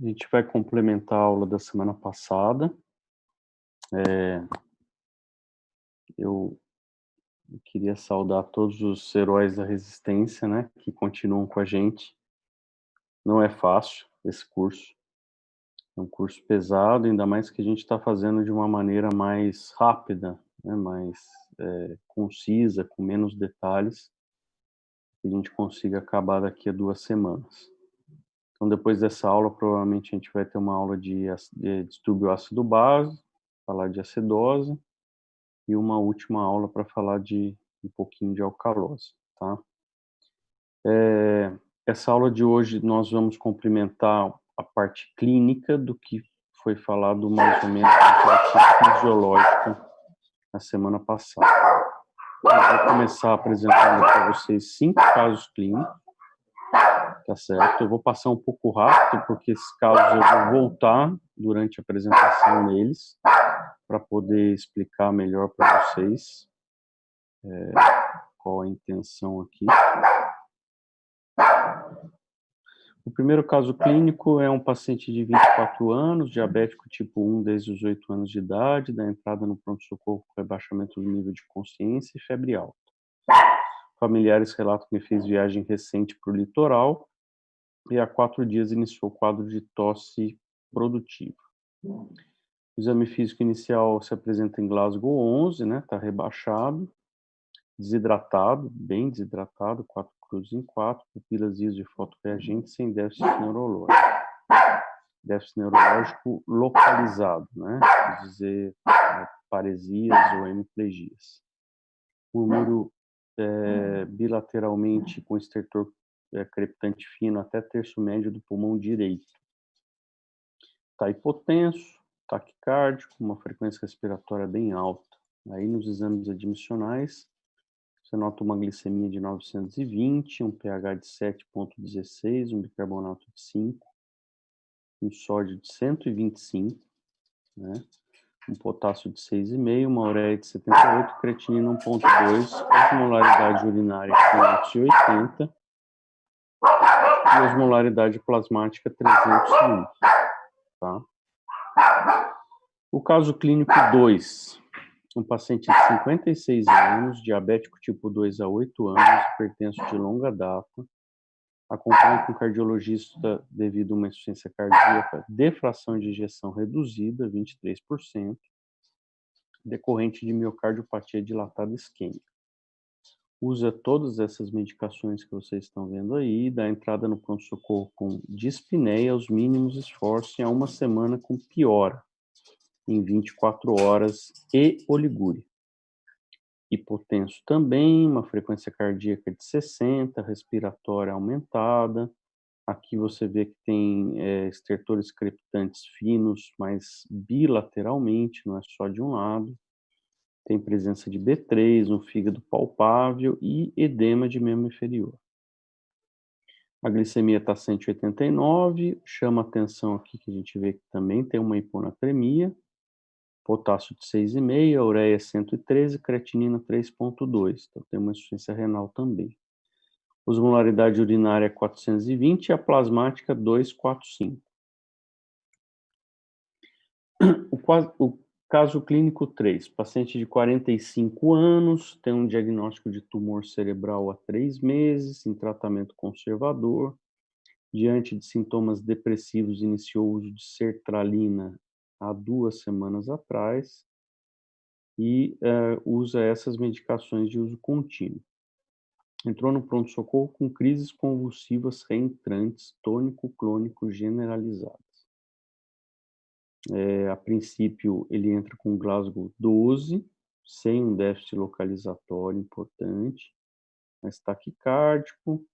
A gente vai complementar a aula da semana passada. Eu queria saudar todos os heróis da resistência, né, que continuam com a gente. Não é fácil esse curso. É um curso pesado, ainda mais que a gente está fazendo de uma maneira mais rápida, né, mais concisa, com menos detalhes, que a gente consiga acabar daqui a 2 semanas. Então, depois dessa aula, provavelmente a gente vai ter uma aula de distúrbio ácido base, falar de acidose, e uma última aula para falar de um pouquinho de alcalose, tá? Essa aula de hoje nós vamos complementar a parte clínica do que foi falado mais ou menos na parte fisiológica na semana passada. Eu vou começar apresentando para vocês 5 casos clínicos, tá certo? Eu vou passar um pouco rápido, porque esses casos eu vou voltar durante a apresentação neles, para poder explicar melhor para vocês qual a intenção aqui. O primeiro caso clínico é um paciente de 24 anos, diabético tipo 1 desde os 8 anos de idade, da entrada no pronto-socorro com rebaixamento do nível de consciência e febre alta. Familiares relatam que fez viagem recente para o litoral e há 4 dias iniciou o quadro de tosse produtiva. O exame físico inicial se apresenta em Glasgow 11, né, está rebaixado, desidratado, bem desidratado, 4 cruzes em 4, pupilas ISO de fotorreagente sem déficit neurológico. Déficit neurológico localizado, né? Quer dizer, paresias ou hemiplegias. Murmúrio bilateralmente com estertor crepitante fino até terço médio do pulmão direito. Está hipotenso, taquicárdico, uma frequência respiratória bem alta. Aí nos exames admissionais, você nota uma glicemia de 920, um pH de 7,16, um bicarbonato de 5, um sódio de 125, né? Um potássio de 6,5, uma ureia de 78, creatinina 1,2, osmolaridade urinária 580 e osmolaridade plasmática 301, tá? O caso clínico 2, um paciente de 56 anos, diabético tipo 2 há 8 anos, hipertenso de longa data, acompanhado com cardiologista devido a uma insuficiência cardíaca de fração de ejeção reduzida, 23%, decorrente de miocardiopatia dilatada isquêmica. Usa todas essas medicações que vocês estão vendo aí, dá entrada no pronto-socorro com dispneia aos mínimos esforços e há 1 semana com piora, em 24 horas e oligúria. Hipotenso também, uma frequência cardíaca de 60, respiratória aumentada. Aqui você vê que tem estertores crepitantes finos, mas bilateralmente, não é só de um lado. Tem presença de B3, um fígado palpável e edema de membro inferior. A glicemia está 189, chama atenção aqui que a gente vê que também tem uma hiponatremia, potássio de 6,5, ureia 113, creatinina 3,2, então tem uma insuficiência renal também. Osmolaridade urinária 420 e a plasmática 245. O caso clínico 3, paciente de 45 anos, tem um diagnóstico de tumor cerebral há 3 meses, em tratamento conservador. Diante de sintomas depressivos, iniciou o uso de sertralina há 2 semanas atrás e usa essas medicações de uso contínuo. Entrou no pronto-socorro com crises convulsivas reentrantes, tônico-clônico generalizadas. A princípio, ele entra com Glasgow 12, sem um déficit localizatório importante, mas taquicárdico,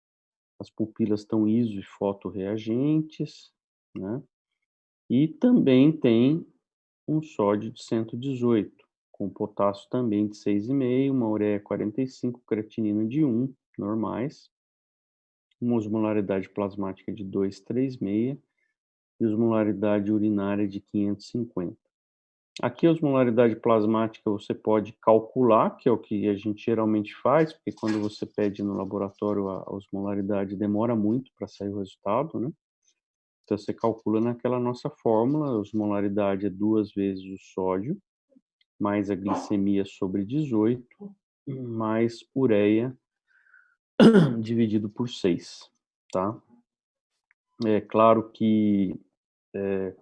as pupilas estão iso e fotorreagentes, né? E também tem um sódio de 118, com potássio também de 6,5, uma ureia 45, creatinina de 1, normais, uma osmolaridade plasmática de 236 e osmolaridade urinária de 550. Aqui a osmolaridade plasmática você pode calcular, que é o que a gente geralmente faz, porque quando você pede no laboratório a osmolaridade demora muito para sair o resultado, né? Então, você calcula naquela nossa fórmula, a osmolaridade é 2 vezes o sódio, mais a glicemia sobre 18, mais ureia dividido por 6, tá? É claro que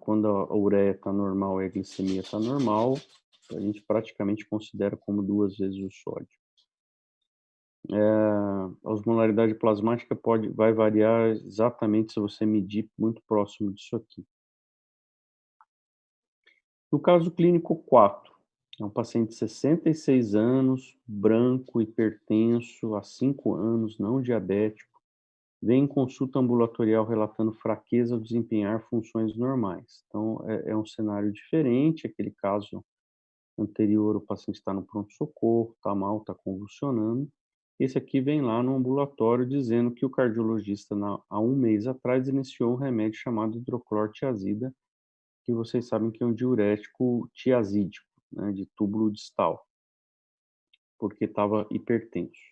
quando a ureia está normal e a glicemia está normal, a gente praticamente considera como 2 vezes o sódio. A osmolaridade plasmática vai variar exatamente se você medir muito próximo disso aqui. No caso clínico 4, é um paciente de 66 anos, branco, hipertenso, há 5 anos, não diabético, vem em consulta ambulatorial relatando fraqueza ao desempenhar funções normais. Então, é um cenário diferente, aquele caso anterior, o paciente está no pronto-socorro, está mal, está convulsionando. Esse aqui vem lá no ambulatório dizendo que o cardiologista, há 1 mês atrás, iniciou um remédio chamado hidroclorotiazida, que vocês sabem que é um diurético tiazídico, né, de túbulo distal, porque estava hipertenso.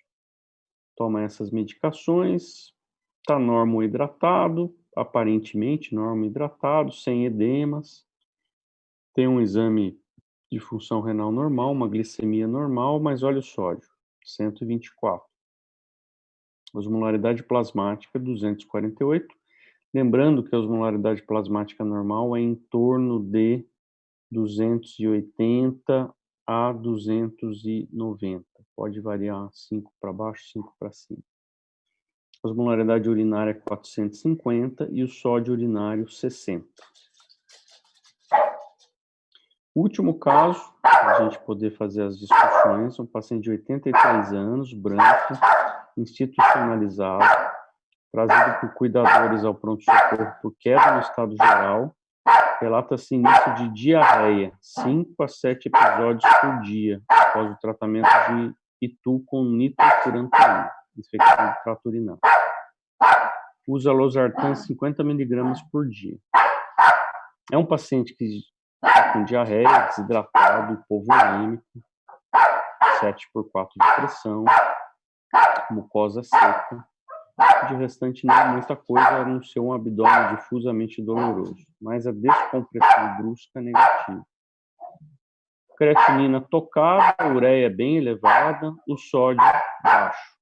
Toma essas medicações, está normohidratado, aparentemente normohidratado, sem edemas, tem um exame de função renal normal, uma glicemia normal, mas olha o sódio, 124. Osmolaridade plasmática, 248. Lembrando que a osmolaridade plasmática normal é em torno de 280 a 290. Pode variar 5 para baixo, 5 para cima. A osmolaridade urinária é 450 e o sódio urinário 60. Último caso, para a gente poder fazer as discussões, um paciente de 83 anos, branco, institucionalizado, trazido por cuidadores ao pronto-socorro por queda no estado geral, relata-se início de diarreia, 5 a 7 episódios por dia, após o tratamento de Itu com nitrofurantoína, infecção do trato urinário. Usa losartan 50 mg por dia. É um paciente que está com diarreia, desidratado, hipovolêmico, 7/4 de pressão, mucosa seca. De restante, não é muita coisa, a não ser um abdômen difusamente doloroso, mas a descompressão brusca negativa. Creatinina tocada, ureia bem elevada, o sódio baixo.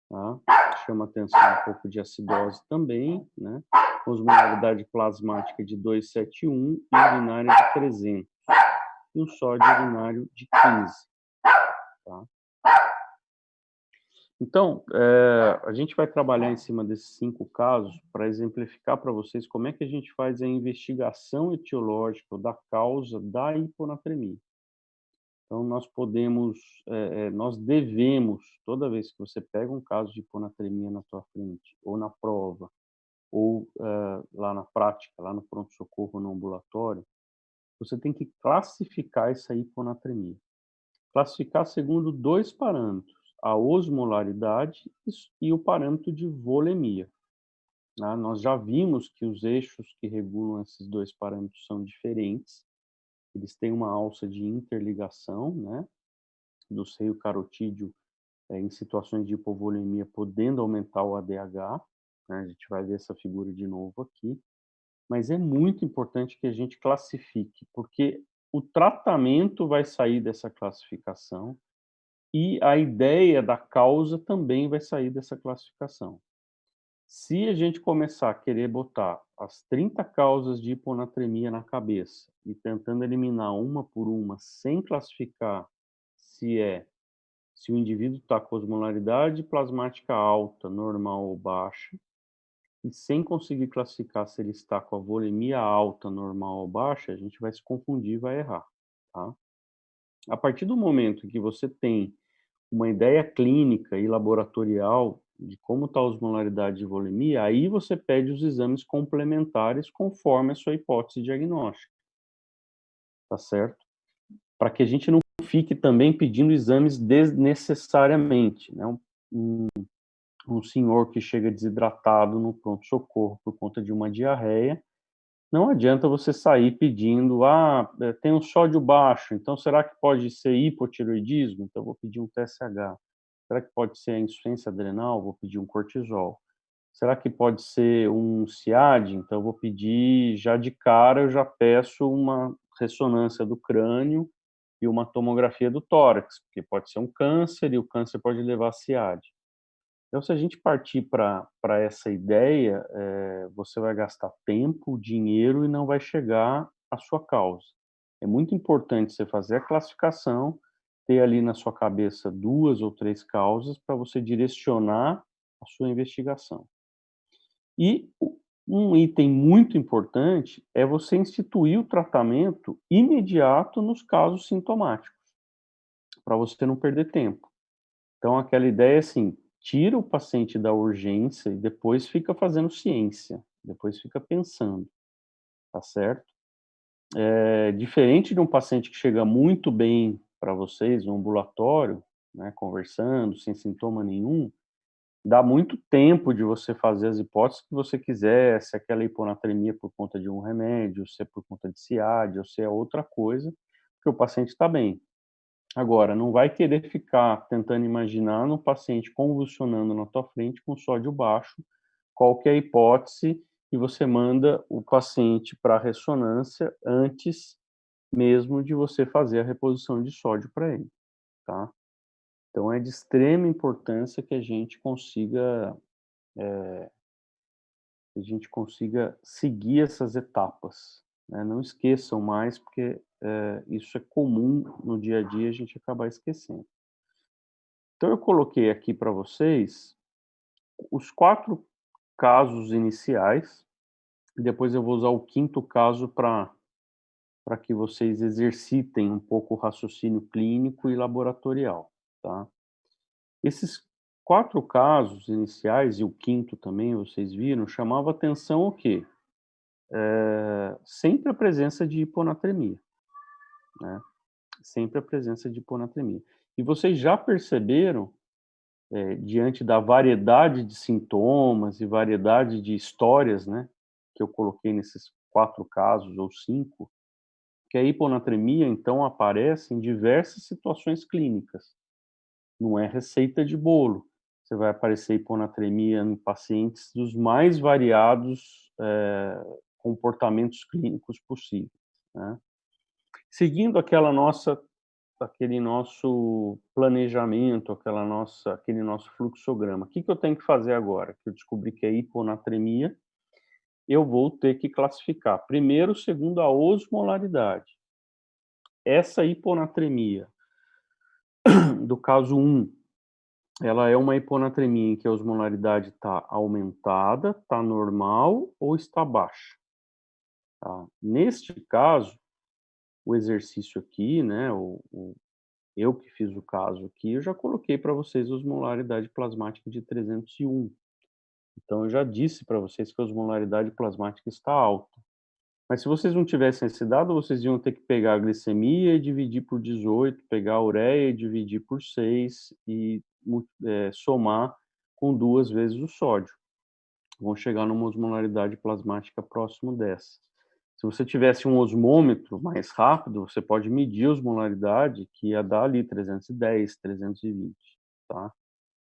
Tá? Chama atenção um pouco de acidose também, né? Osmolaridade plasmática de 271 e urinária de 300. E o sódio urinário de 15. Tá? Então, a gente vai trabalhar em cima desses 5 casos para exemplificar para vocês como é que a gente faz a investigação etiológica da causa da hiponatremia. Então, nós devemos, toda vez que você pega um caso de hiponatremia na tua frente, ou na prova, ou lá na prática, lá no pronto-socorro, no ambulatório, você tem que classificar essa hiponatremia. Classificar segundo 2 parâmetros, a osmolaridade e o parâmetro de volemia. Né? Nós já vimos que os eixos que regulam esses 2 parâmetros são diferentes, eles têm uma alça de interligação, né, do seio carotídeo em situações de hipovolemia, podendo aumentar o ADH, né? A gente vai ver essa figura de novo aqui, mas é muito importante que a gente classifique, porque o tratamento vai sair dessa classificação e a ideia da causa também vai sair dessa classificação. Se a gente começar a querer botar as 30 causas de hiponatremia na cabeça e tentando eliminar uma por uma, sem classificar se o indivíduo está com osmolaridade plasmática alta, normal ou baixa, e sem conseguir classificar se ele está com a volemia alta, normal ou baixa, a gente vai se confundir e vai errar, tá? A partir do momento que você tem uma ideia clínica e laboratorial de como está a osmolaridade e volemia, aí você pede os exames complementares conforme a sua hipótese diagnóstica, tá certo? Para que a gente não fique também pedindo exames desnecessariamente, né? Um senhor que chega desidratado no pronto-socorro por conta de uma diarreia, não adianta você sair pedindo, tem um sódio baixo, então será que pode ser hipotireoidismo? Então eu vou pedir um TSH. Será que pode ser a insuficiência adrenal? Vou pedir um cortisol. Será que pode ser um CIAD? Então eu vou pedir, já de cara eu já peço uma ressonância do crânio e uma tomografia do tórax, porque pode ser um câncer e o câncer pode levar a CIAD. Então, se a gente partir para essa ideia, você vai gastar tempo, dinheiro e não vai chegar à sua causa. É muito importante você fazer a classificação, ter ali na sua cabeça 2 ou 3 causas para você direcionar a sua investigação. E um item muito importante é você instituir o tratamento imediato nos casos sintomáticos, para você não perder tempo. Então, aquela ideia é assim: tira o paciente da urgência e depois fica fazendo ciência, depois fica pensando, tá certo? Diferente de um paciente que chega muito bem para vocês no ambulatório, né, conversando, sem sintoma nenhum, dá muito tempo de você fazer as hipóteses que você quiser, se aquela hiponatremia é por conta de um remédio, se é por conta de CIAD ou se é outra coisa, porque o paciente está bem. Agora, não vai querer ficar tentando imaginar no paciente convulsionando na tua frente com sódio baixo, qual que é a hipótese, e você manda o paciente para a ressonância antes mesmo de você fazer a reposição de sódio para ele, tá? Então é de extrema importância que a gente consiga seguir essas etapas, né? Não esqueçam mais, porque, isso é comum no dia a dia a gente acabar esquecendo. Então eu coloquei aqui para vocês os 4 casos iniciais, e depois eu vou usar o quinto caso para que vocês exercitem um pouco o raciocínio clínico e laboratorial, tá. Esses 4 casos iniciais e o quinto também, vocês viram, chamava atenção o quê? Sempre a presença de hiponatremia, né, sempre a presença de hiponatremia. E vocês já perceberam, diante da variedade de sintomas e variedade de histórias, né, que eu coloquei nesses 4 casos ou 5, que a hiponatremia, então, aparece em diversas situações clínicas. Não é receita de bolo. Você vai aparecer hiponatremia em pacientes dos mais variados, comportamentos clínicos possíveis, né. Seguindo aquele nosso planejamento, aquele nosso fluxograma. O que que eu tenho que fazer agora? Que eu descobri que é hiponatremia, eu vou ter que classificar primeiro segundo a osmolaridade. Essa hiponatremia do caso 1, ela é uma hiponatremia em que a osmolaridade está aumentada, está normal ou está baixa, tá? Neste caso, o exercício aqui, né, eu que fiz o caso aqui, eu já coloquei para vocês a osmolaridade plasmática de 301. Então eu já disse para vocês que a osmolaridade plasmática está alta. Mas se vocês não tivessem esse dado, vocês iam ter que pegar a glicemia e dividir por 18, pegar a ureia e dividir por 6 e somar com 2 vezes o sódio. Vão chegar numa osmolaridade plasmática próximo dessa. Se você tivesse um osmômetro mais rápido, você pode medir a osmolaridade, que ia dar ali 310, 320, tá?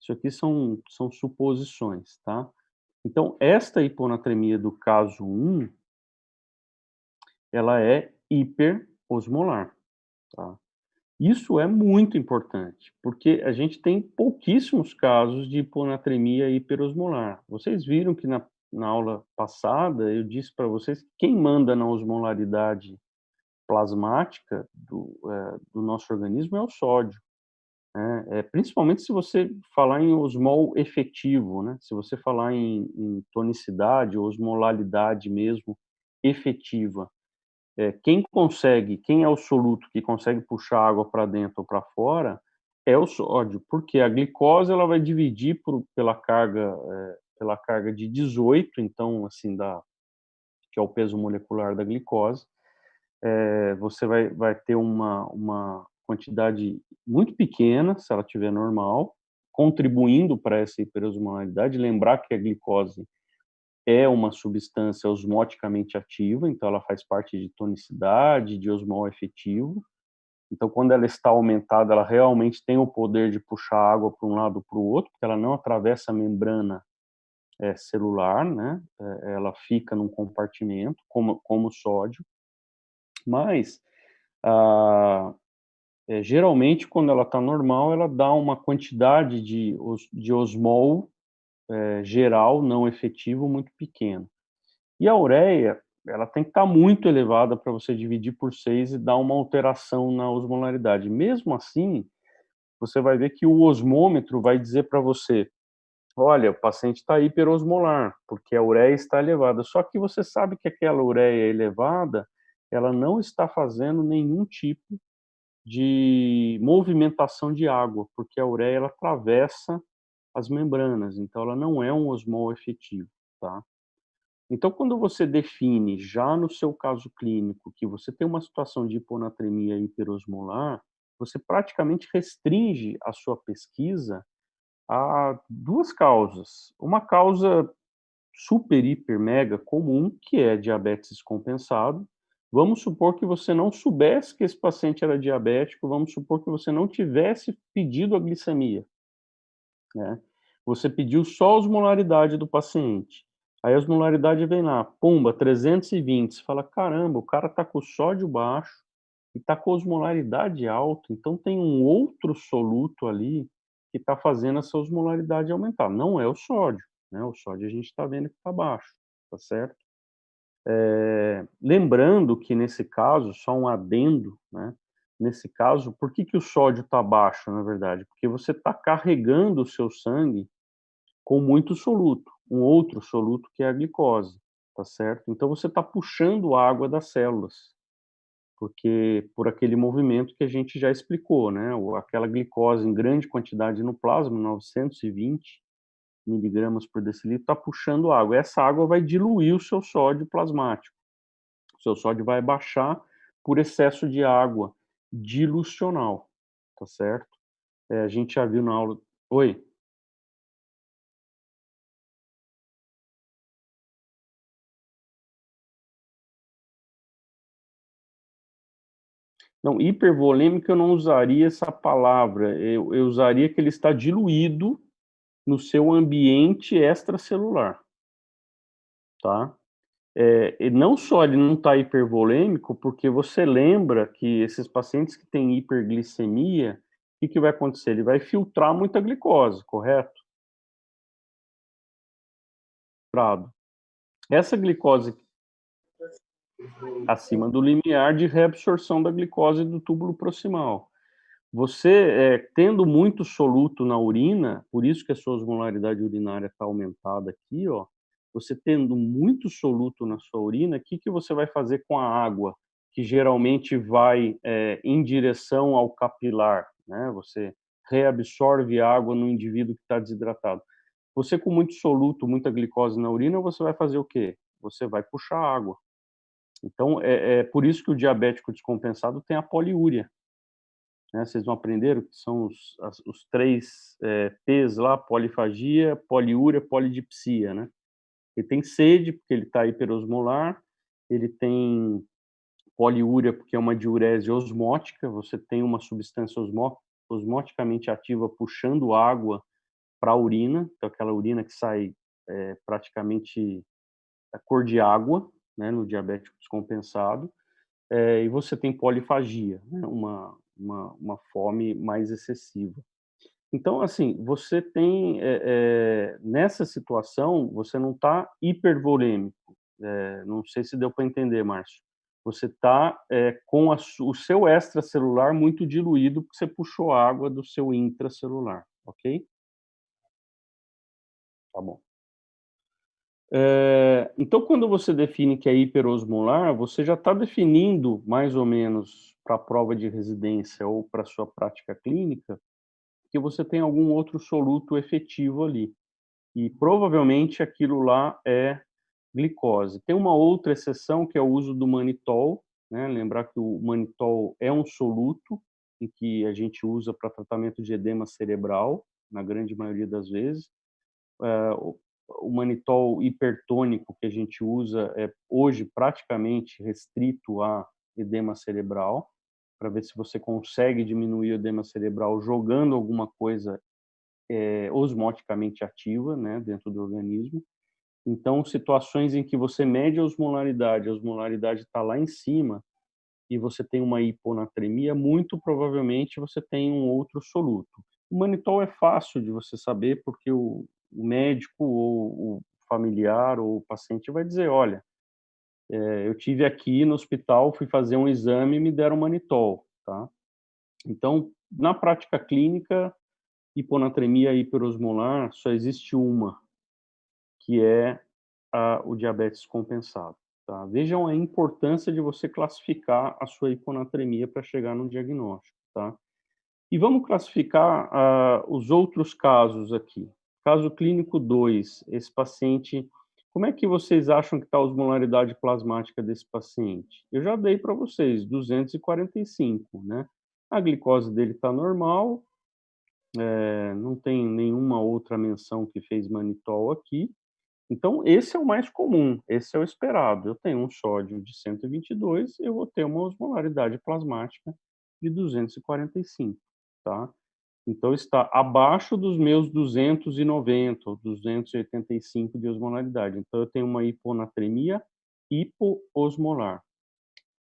Isso aqui são suposições, tá? Então, esta hiponatremia do caso 1, ela é hiperosmolar, tá? Isso é muito importante, porque a gente tem pouquíssimos casos de hiponatremia hiperosmolar. Vocês viram que na aula passada eu disse para vocês que quem manda na osmolaridade plasmática do nosso organismo é o sódio, né, principalmente se você falar em osmol efetivo, né, se você falar em tonicidade ou osmolalidade mesmo efetiva. Quem é o soluto que consegue puxar água para dentro ou para fora é o sódio, porque a glicose ela vai dividir pela carga de 18, então, assim, que é o peso molecular da glicose, você vai ter uma quantidade muito pequena, se ela estiver normal, contribuindo para essa hiperosmolaridade. Lembrar que a glicose é uma substância osmoticamente ativa, então ela faz parte de tonicidade, de osmol efetivo. Então, quando ela está aumentada, ela realmente tem o poder de puxar água para um lado ou para o outro, porque ela não atravessa a membrana celular, né? Ela fica num compartimento, como o sódio, mas ah, geralmente quando ela está normal, ela dá uma quantidade de osmol geral não efetivo muito pequeno. E a ureia, ela tem que estar muito elevada para você dividir por 6 e dar uma alteração na osmolaridade. Mesmo assim, você vai ver que o osmômetro vai dizer para você: olha, o paciente está hiperosmolar, porque a ureia está elevada. Só que você sabe que aquela ureia elevada, ela não está fazendo nenhum tipo de movimentação de água, porque a ureia ela atravessa as membranas, então ela não é um osmol efetivo, tá? Então, quando você define, já no seu caso clínico, que você tem uma situação de hiponatremia hiperosmolar, você praticamente restringe a sua pesquisa a 2 causas. Uma causa super, hiper, mega comum, que é diabetes descompensado. Vamos supor que você não soubesse que esse paciente era diabético, vamos supor que você não tivesse pedido a glicemia, né? Você pediu só a osmolaridade do paciente. Aí a osmolaridade vem lá, pumba, 320. Você fala: "Caramba, o cara tá com o sódio baixo e tá com a osmolaridade alta, então tem um outro soluto ali que tá fazendo essa osmolaridade aumentar". Não é o sódio, né, o sódio a gente tá vendo que tá baixo, tá certo? Lembrando que nesse caso, só um adendo, né, nesse caso, por que que o sódio tá baixo, na verdade? Porque você tá carregando o seu sangue com muito soluto, um outro soluto que é a glicose, tá certo? Então você está puxando água das células, porque por aquele movimento que a gente já explicou, né? Aquela glicose em grande quantidade no plasma, 920 miligramas por decilitro, está puxando água. Essa água vai diluir o seu sódio plasmático. O seu sódio vai baixar por excesso de água dilucional, tá certo? A gente já viu na aula. Oi? Não, hipervolêmico eu não usaria essa palavra, eu usaria que ele está diluído no seu ambiente extracelular, tá. E não só ele não está hipervolêmico, porque você lembra que esses pacientes que têm hiperglicemia, o que que vai acontecer? Ele vai filtrar muita glicose, correto? Prado. Essa glicose acima do limiar de reabsorção da glicose do túbulo proximal. Você, tendo muito soluto na urina, por isso que a sua osmolaridade urinária está aumentada aqui, ó, você tendo muito soluto na sua urina, o que que você vai fazer com a água, que geralmente vai, em direção ao capilar, né, você reabsorve água no indivíduo que está desidratado. Você com muito soluto, muita glicose na urina, você vai fazer o quê? Você vai puxar água. Então é por isso que o diabético descompensado tem a poliúria, né, vocês não aprenderam que são os 3 P's lá, polifagia, poliúria, polidipsia, né. Ele tem sede, porque ele está hiperosmolar, ele tem poliúria, porque é uma diurese osmótica, você tem uma substância osmoticamente ativa puxando água para a urina, então aquela urina que sai, praticamente a cor de água, né, no diabético descompensado. E você tem polifagia, né, uma fome mais excessiva. Então, assim, você tem, nessa situação, você não está hipervolêmico, não sei se deu para entender, Márcio. Você está, com o seu extracelular muito diluído, porque você puxou água do seu intracelular, ok? Tá bom. Então, quando você define que é hiperosmolar, você já está definindo, mais ou menos, para a prova de residência ou para a sua prática clínica, que você tem algum outro soluto efetivo ali. E provavelmente aquilo lá é glicose. Tem uma outra exceção que é o uso do manitol, né? Lembrar que o manitol é um soluto em que a gente usa para tratamento de edema cerebral, na grande maioria das vezes. O manitol hipertônico que a gente usa é hoje praticamente restrito a edema cerebral, para ver se você consegue diminuir o edema cerebral jogando alguma coisa osmoticamente ativa, né, dentro do organismo. Então, situações em que você mede a osmolaridade está lá em cima e você tem uma hiponatremia, muito provavelmente você tem um outro soluto. O manitol é fácil de você saber, porque o médico ou o familiar ou o paciente vai dizer: olha, eu tive aqui no hospital, fui fazer um exame e me deram manitol, tá? Então, na prática clínica, hiponatremia hiperosmolar só existe uma, que é o diabetes compensado. Tá? Vejam a importância de você classificar a sua hiponatremia para chegar no diagnóstico. Tá? E vamos classificar os outros casos aqui. Caso clínico 2, esse paciente, como é que vocês acham que está a osmolaridade plasmática desse paciente? Eu já dei para vocês, 245, né? A glicose dele está normal, não tem nenhuma outra menção que fez manitol aqui. Então, esse é o mais comum, esse é o esperado. Eu tenho um sódio de 122, eu vou ter uma osmolaridade plasmática de 245, tá? Então, está abaixo dos meus 290 ou 285 de osmolaridade. Então, eu tenho uma hiponatremia hipoosmolar.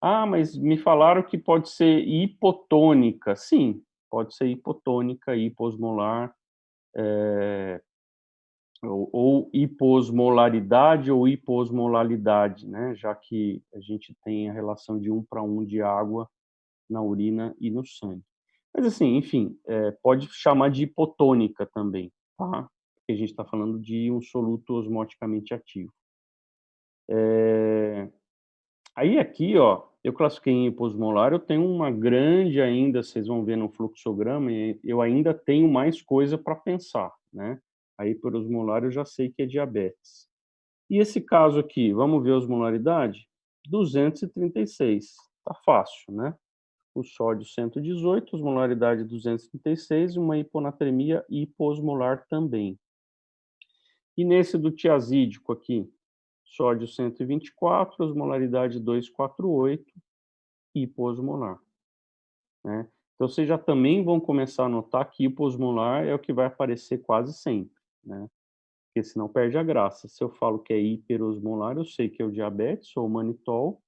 Ah, mas me falaram que pode ser hipotônica. Sim, pode ser hipotônica, hipoosmolar, ou hiposmolaridade ou hiposmolalidade, né? Já que a gente tem a relação de 1 para 1 de água na urina e no sangue. Mas assim, enfim, pode chamar de hipotônica também, tá? Porque a gente está falando de um soluto osmoticamente ativo. Aí aqui, ó, eu classifiquei em hiposmolar, eu tenho uma grande ainda, vocês vão ver no fluxograma, e eu ainda tenho mais coisa para pensar, né? A hiperosmolar eu já sei que é diabetes. E esse caso aqui, vamos ver a osmolaridade? 236, tá fácil, né? O sódio 118, osmolaridade 236 e uma hiponatremia hiposmolar também. E nesse do tiazídico aqui, sódio 124, osmolaridade 248, hiposmolar, né? Então vocês já também vão começar a notar que hiposmolar é o que vai aparecer quase sempre, né? Porque senão perde a graça. Se eu falo que é hiperosmolar, eu sei que é o diabetes ou o manitol.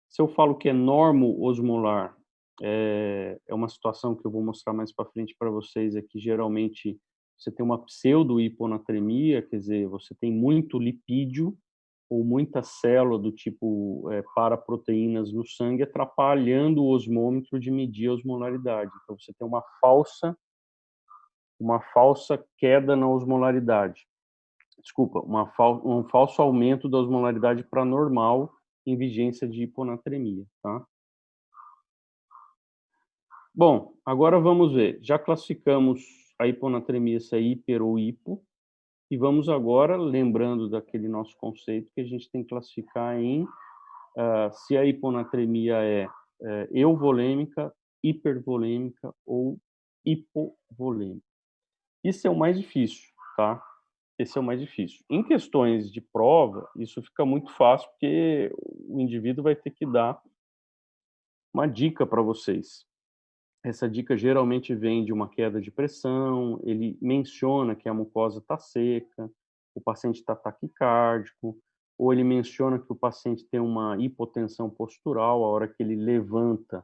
Se eu falo que é normo-osmolar, é uma situação que eu vou mostrar mais para frente para vocês, é que geralmente você tem uma pseudo-hiponatremia, quer dizer, você tem muito lipídio ou muita célula do tipo paraproteínas no sangue atrapalhando o osmômetro de medir a osmolaridade. Então você tem uma falsa queda na osmolaridade. Desculpa, um falso aumento da osmolaridade para normal em vigência de hiponatremia, tá? Bom, agora vamos ver. Já classificamos a hiponatremia se é hiper ou hipo, e vamos agora, lembrando daquele nosso conceito, que a gente tem que classificar em se a hiponatremia é euvolêmica, hipervolêmica ou hipovolêmica. Isso é o mais difícil, tá? Esse é o mais difícil. Em questões de prova, isso fica muito fácil, porque o indivíduo vai ter que dar uma dica para vocês. Essa dica geralmente vem de uma queda de pressão, ele menciona que a mucosa está seca, o paciente está taquicárdico, ou ele menciona que o paciente tem uma hipotensão postural, a hora que ele levanta,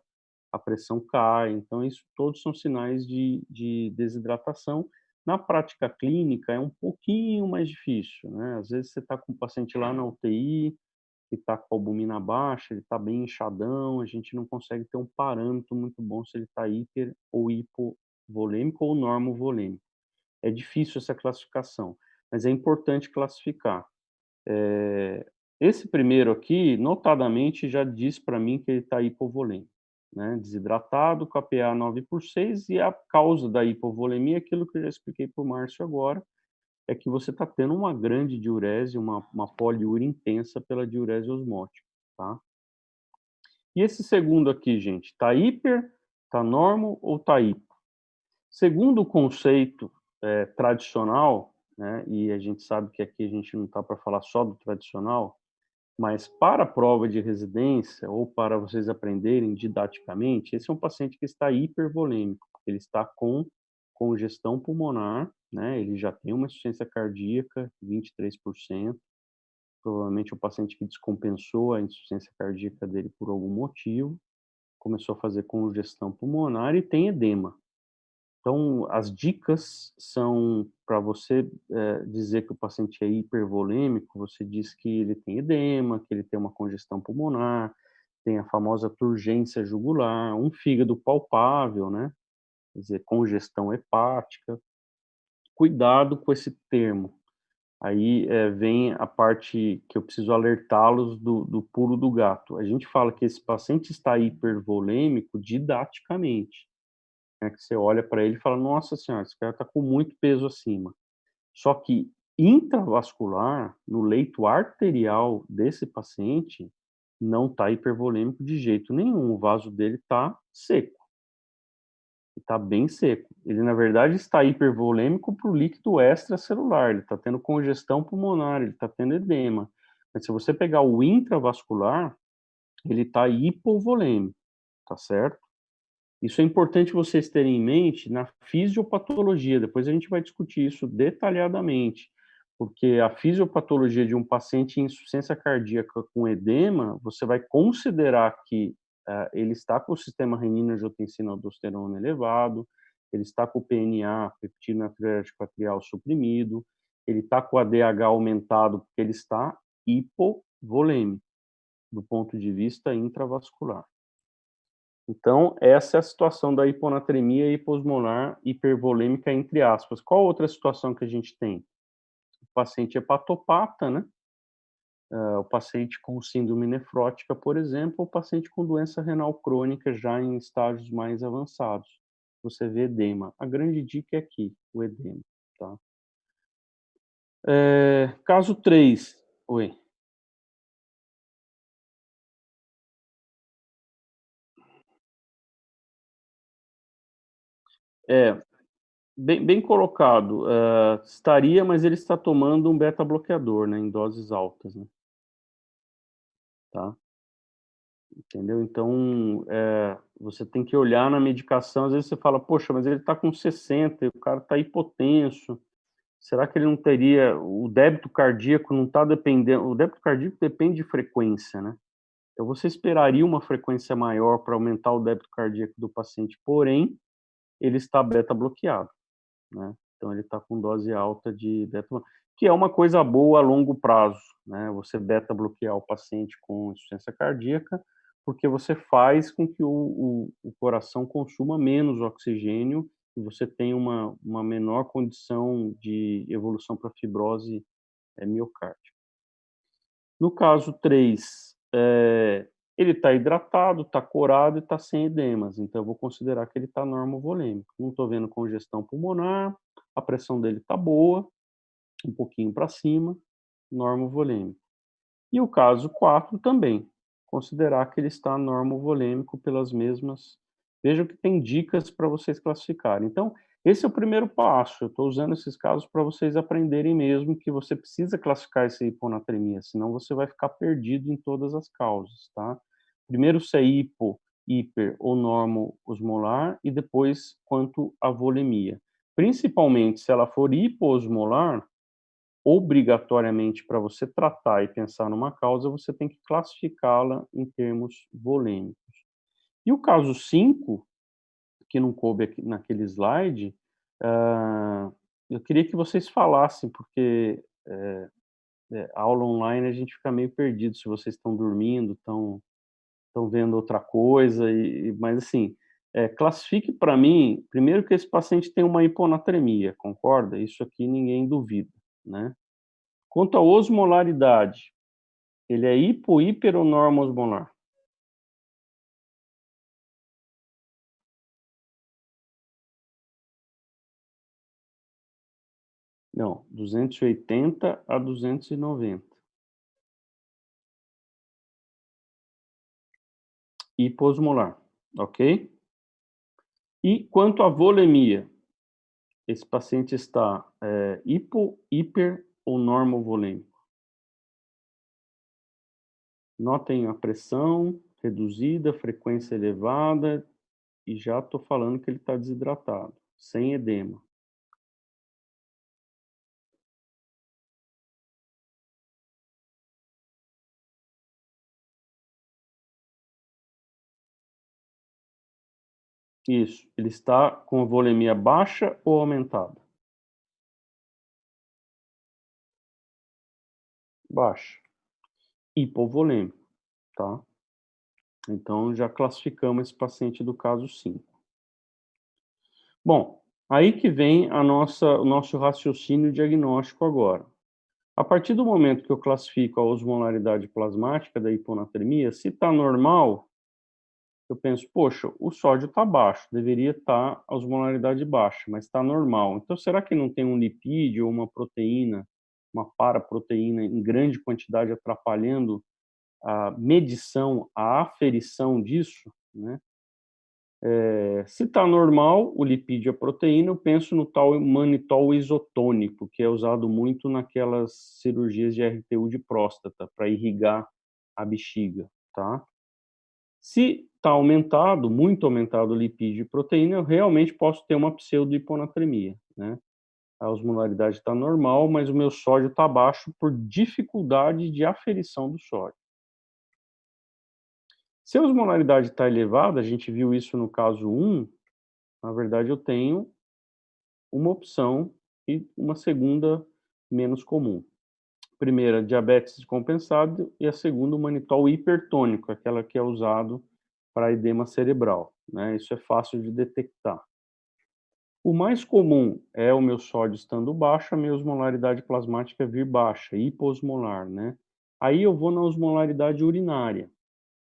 a pressão cai. Então, isso todos são sinais de desidratação. Na prática clínica, é um pouquinho mais difícil, né? Às vezes você está com o paciente lá na UTI, que está com a albumina baixa, ele está bem inchadão, a gente não consegue ter um parâmetro muito bom se ele está hiper ou hipovolêmico ou normovolêmico. É difícil essa classificação, mas é importante classificar. Esse primeiro aqui, notadamente, já diz para mim que ele está hipovolêmico, né? Desidratado, com a PA 9/6, e a causa da hipovolemia, aquilo que eu já expliquei para o Márcio agora, é que você está tendo uma grande diurese, uma poliúria intensa pela diurese osmótica, tá? E esse segundo aqui, gente, tá hiper, tá normo ou tá hipo? Segundo o conceito tradicional, né, e a gente sabe que aqui a gente não está para falar só do tradicional, mas para a prova de residência ou para vocês aprenderem didaticamente, esse é um paciente que está hipervolêmico, ele está com congestão pulmonar, né, ele já tem uma insuficiência cardíaca, 23%, provavelmente o paciente que descompensou a insuficiência cardíaca dele por algum motivo, começou a fazer congestão pulmonar e tem edema. Então, as dicas são para você, dizer que o paciente é hipervolêmico, você diz que ele tem edema, que ele tem uma congestão pulmonar, tem a famosa turgência jugular, um fígado palpável, né, quer dizer, congestão hepática. Cuidado com esse termo. Aí, vem a parte que eu preciso alertá-los do pulo do gato. A gente fala que esse paciente está hipervolêmico didaticamente, né, que você olha para ele e fala: "Nossa senhora, esse cara está com muito peso acima". Só que intravascular, no leito arterial desse paciente, não está hipervolêmico de jeito nenhum, o vaso dele está seco, está bem seco. Ele, na verdade, está hipervolêmico para o líquido extracelular, ele está tendo congestão pulmonar, ele está tendo edema. Mas se você pegar o intravascular, ele está hipovolêmico, tá certo? Isso é importante vocês terem em mente na fisiopatologia, depois a gente vai discutir isso detalhadamente, porque a fisiopatologia de um paciente em insuficiência cardíaca com edema, você vai considerar que, ele está com o sistema renina-angiotensina-aldosterona elevado, ele está com o PNA, peptídeo natriurético atrial suprimido, ele está com o ADH aumentado, porque ele está hipovolêmico, do ponto de vista intravascular. Então, essa é a situação da hiponatremia hiposmolar hipervolêmica, entre aspas. Qual outra situação que a gente tem? O paciente hepatopata, né? O paciente com síndrome nefrótica, por exemplo, ou o paciente com doença renal crônica já em estágios mais avançados. Você vê edema. A grande dica é aqui, o edema, tá? Caso 3. Oi. É, bem colocado. Estaria, mas ele está tomando um beta bloqueador, né, em doses altas, né, tá? Entendeu? Então, você tem que olhar na medicação, às vezes você fala: "Poxa, mas ele está com 60 e o cara está hipotenso, será que ele não teria o débito cardíaco não está dependendo", o débito cardíaco depende de frequência, né. Então você esperaria uma frequência maior para aumentar o débito cardíaco do paciente, porém, ele está beta bloqueado, né. Então ele está com dose alta de beta, que é uma coisa boa a longo prazo, né, você beta bloquear o paciente com insuficiência cardíaca, porque você faz com que o coração consuma menos oxigênio e você tenha uma menor condição de evolução para fibrose, miocárdica. No caso 3, ele está hidratado, está corado e está sem edemas, então eu vou considerar que ele está normovolêmico. Não estou vendo congestão pulmonar, a pressão dele está boa, um pouquinho para cima, normovolêmico. E o caso 4 também, considerar que ele está normovolêmico pelas mesmas, vejam que tem dicas para vocês classificarem. Então, esse é o primeiro passo, eu estou usando esses casos para vocês aprenderem mesmo que você precisa classificar essa hiponatremia, senão você vai ficar perdido em todas as causas, tá. Primeiro se é hipo, hiper ou normo-osmolar e depois quanto à volemia. Principalmente se ela for hipoosmolar, obrigatoriamente, para você tratar e pensar numa causa, você tem que classificá-la em termos volêmicos. E o caso 5, que não coube aqui naquele slide, hã, eu queria que vocês falassem, porque, aula online a gente fica meio perdido, se vocês estão dormindo, estão vendo outra coisa mas assim, classifique para mim, primeiro que esse paciente tem uma hiponatremia, concorda? Isso aqui ninguém duvida, né. Quanto à osmolaridade, ele é hipo, hiper ou normo-osmolar? Não, 280 a 290. Hiposmolar, ok? E quanto à volemia, esse paciente está, hipo, hiper ou normovolêmico? Notem a pressão reduzida, frequência elevada e já estou falando que ele está desidratado, sem edema. Isso. Ele está com a volemia baixa ou aumentada? Baixa. Hipovolêmico, tá? Então já classificamos esse paciente do caso 5. Bom, aí que vem o nosso raciocínio diagnóstico agora. A partir do momento que eu classifico a osmolaridade plasmática da hiponatremia, se está normal, eu penso, poxa, o sódio está baixo, deveria estar a osmolaridade baixa, mas está normal. Então, será que não tem um lipídio ou uma proteína, uma paraproteína em grande quantidade atrapalhando a medição, a aferição disso, né? Se está normal, o lipídio e a proteína, eu penso no tal manitol isotônico, que é usado muito naquelas cirurgias de RTU de próstata, para irrigar a bexiga, tá? Se está aumentado, muito aumentado o lipídio e proteína, eu realmente posso ter uma pseudohiponatremia, né? A osmolaridade está normal, mas o meu sódio está baixo por dificuldade de aferição do sódio. Se a osmolaridade está elevada, a gente viu isso no caso 1, na verdade eu tenho uma opção e uma segunda menos comum. Primeira, diabetes descompensado e a segunda, o manitol hipertônico, aquela que é usado para edema cerebral, né? Isso é fácil de detectar. O mais comum é o meu sódio estando baixo, a minha osmolaridade plasmática vir baixa, hiposmolar, né? Aí eu vou na osmolaridade urinária,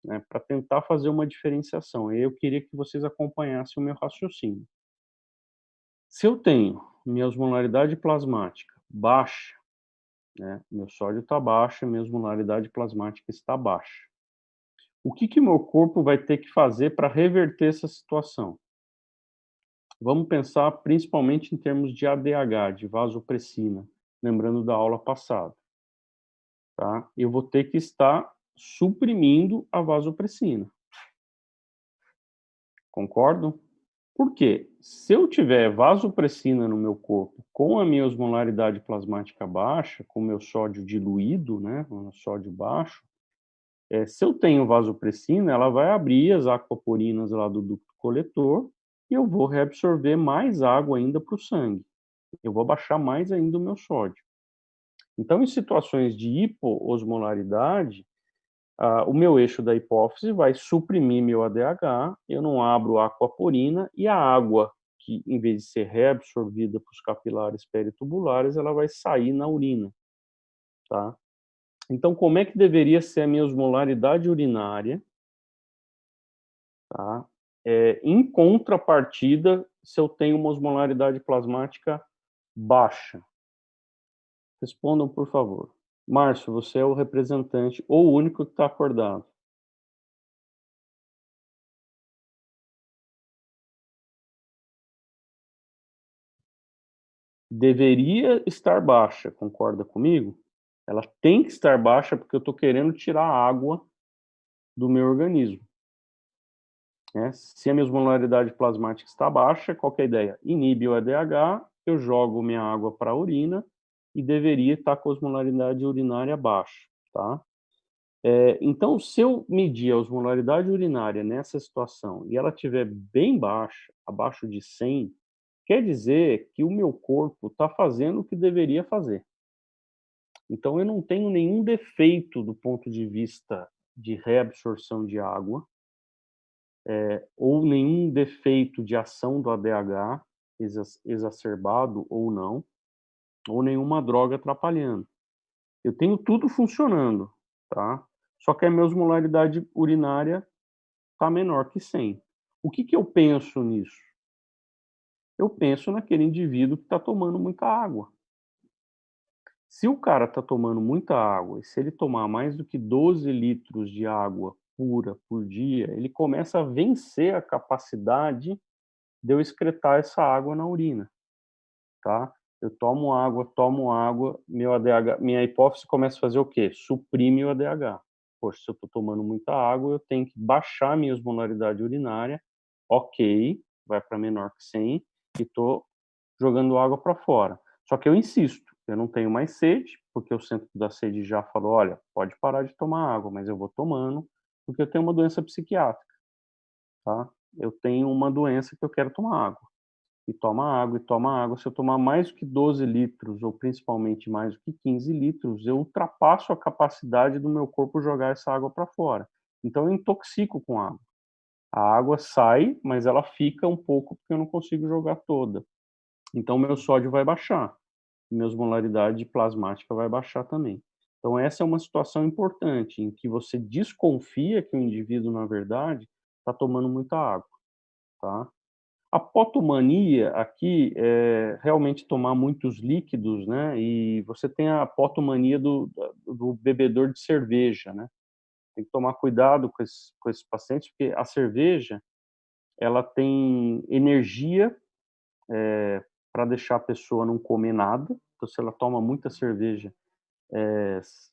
né, para tentar fazer uma diferenciação. Aí eu queria que vocês acompanhassem o meu raciocínio. Se eu tenho minha osmolaridade plasmática baixa, né, meu sódio está baixo, minha osmolaridade plasmática está baixa. O que que meu corpo vai ter que fazer para reverter essa situação? Vamos pensar principalmente em termos de ADH, de vasopressina, lembrando da aula passada, tá? Eu vou ter que estar suprimindo a vasopressina. Concordam? Por quê? Se eu tiver vasopressina no meu corpo com a minha osmolaridade plasmática baixa, com o meu sódio diluído, né, o sódio baixo, se eu tenho vasopressina, ela vai abrir as aquaporinas lá do ducto coletor e eu vou reabsorver mais água ainda para o sangue. Eu vou baixar mais ainda o meu sódio. Então, em situações de hipoosmolaridade, o meu eixo da hipófise vai suprimir meu ADH, eu não abro a aquaporina e a água, que em vez de ser reabsorvida para os capilares peritubulares, ela vai sair na urina, tá? Então, como é que deveria ser a minha osmolaridade urinária, tá? Em contrapartida, se eu tenho uma osmolaridade plasmática baixa? Respondam, por favor. Márcio, você é o representante ou o único que está acordado. Deveria estar baixa, concorda comigo? Ela tem que estar baixa, porque eu estou querendo tirar a água do meu organismo, né. Se a minha osmolaridade plasmática está baixa, qual que é a ideia? Inibe o ADH, eu jogo minha água para a urina e deveria estar com a osmolaridade urinária baixa, tá. Então, se eu medir a osmolaridade urinária nessa situação e ela estiver bem baixa, abaixo de 100, quer dizer que o meu corpo está fazendo o que deveria fazer. Então eu não tenho nenhum defeito do ponto de vista de reabsorção de água, ou nenhum defeito de ação do ADH, exacerbado ou não, ou nenhuma droga atrapalhando. Eu tenho tudo funcionando, tá? Só que a minha osmolaridade urinária está menor que 100. O que que eu penso nisso? Eu penso naquele indivíduo que está tomando muita água. Se o cara está tomando muita água e se ele tomar mais do que 12 litros de água pura por dia, ele começa a vencer a capacidade de eu excretar essa água na urina, tá? Eu tomo água, meu ADH, minha hipófise começa a fazer o quê? Suprime o ADH. Poxa, se eu estou tomando muita água, eu tenho que baixar minha osmolaridade urinária. Ok, vai para menor que 100 e estou jogando água para fora. Só que eu insisto, eu não tenho mais sede, porque o centro da sede já falou: olha, pode parar de tomar água, mas eu vou tomando, porque eu tenho uma doença psiquiátrica, tá? eu tenho uma doença que eu quero tomar água. E toma água, e toma água. Se eu tomar mais do que 12 litros, ou principalmente mais do que 15 litros, eu ultrapasso a capacidade do meu corpo jogar essa água para fora. Então eu intoxico com água. A água sai, mas ela fica um pouco porque eu não consigo jogar toda. Então meu sódio vai baixar, minha osmolaridade plasmática vai baixar também. Então essa é uma situação importante, em que você desconfia que o indivíduo, na verdade, está tomando muita água, tá? A potomania aqui é realmente tomar muitos líquidos, né, e você tem a potomania do bebedor de cerveja, né. Tem que tomar cuidado com esses pacientes, porque a cerveja, ela tem energia, para deixar a pessoa não comer nada. Então se ela toma muita cerveja,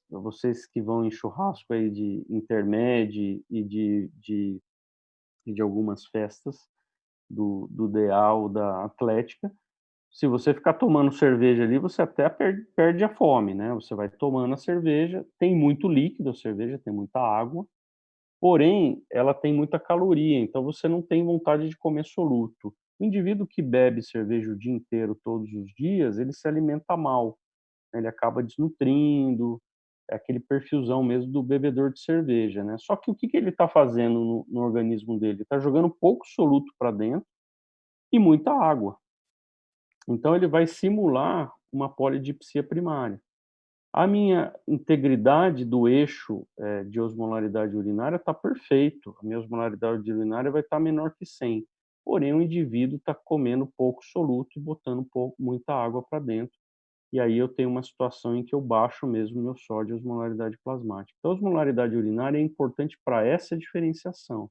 vocês que vão em churrasco aí de intermédio e de algumas festas do DEA ou da Atlética, se você ficar tomando cerveja ali, você até perde a fome, né, você vai tomando a cerveja, tem muito líquido a cerveja, tem muita água, porém, ela tem muita caloria, então você não tem vontade de comer soluto. O indivíduo que bebe cerveja o dia inteiro, todos os dias, ele se alimenta mal, né, ele acaba desnutrindo, é aquele perfilzão mesmo do bebedor de cerveja, né. Só que o que que ele está fazendo no organismo dele? Ele está jogando pouco soluto para dentro e muita água. Então ele vai simular uma polidipsia primária. A minha integridade do eixo, de osmolaridade urinária está perfeito, a minha osmolaridade urinária vai estar menor que 100, porém o indivíduo está comendo pouco soluto e botando muita água para dentro, e aí eu tenho uma situação em que eu baixo mesmo meu sódio e osmolaridade plasmática. Então a osmolaridade urinária é importante para essa diferenciação.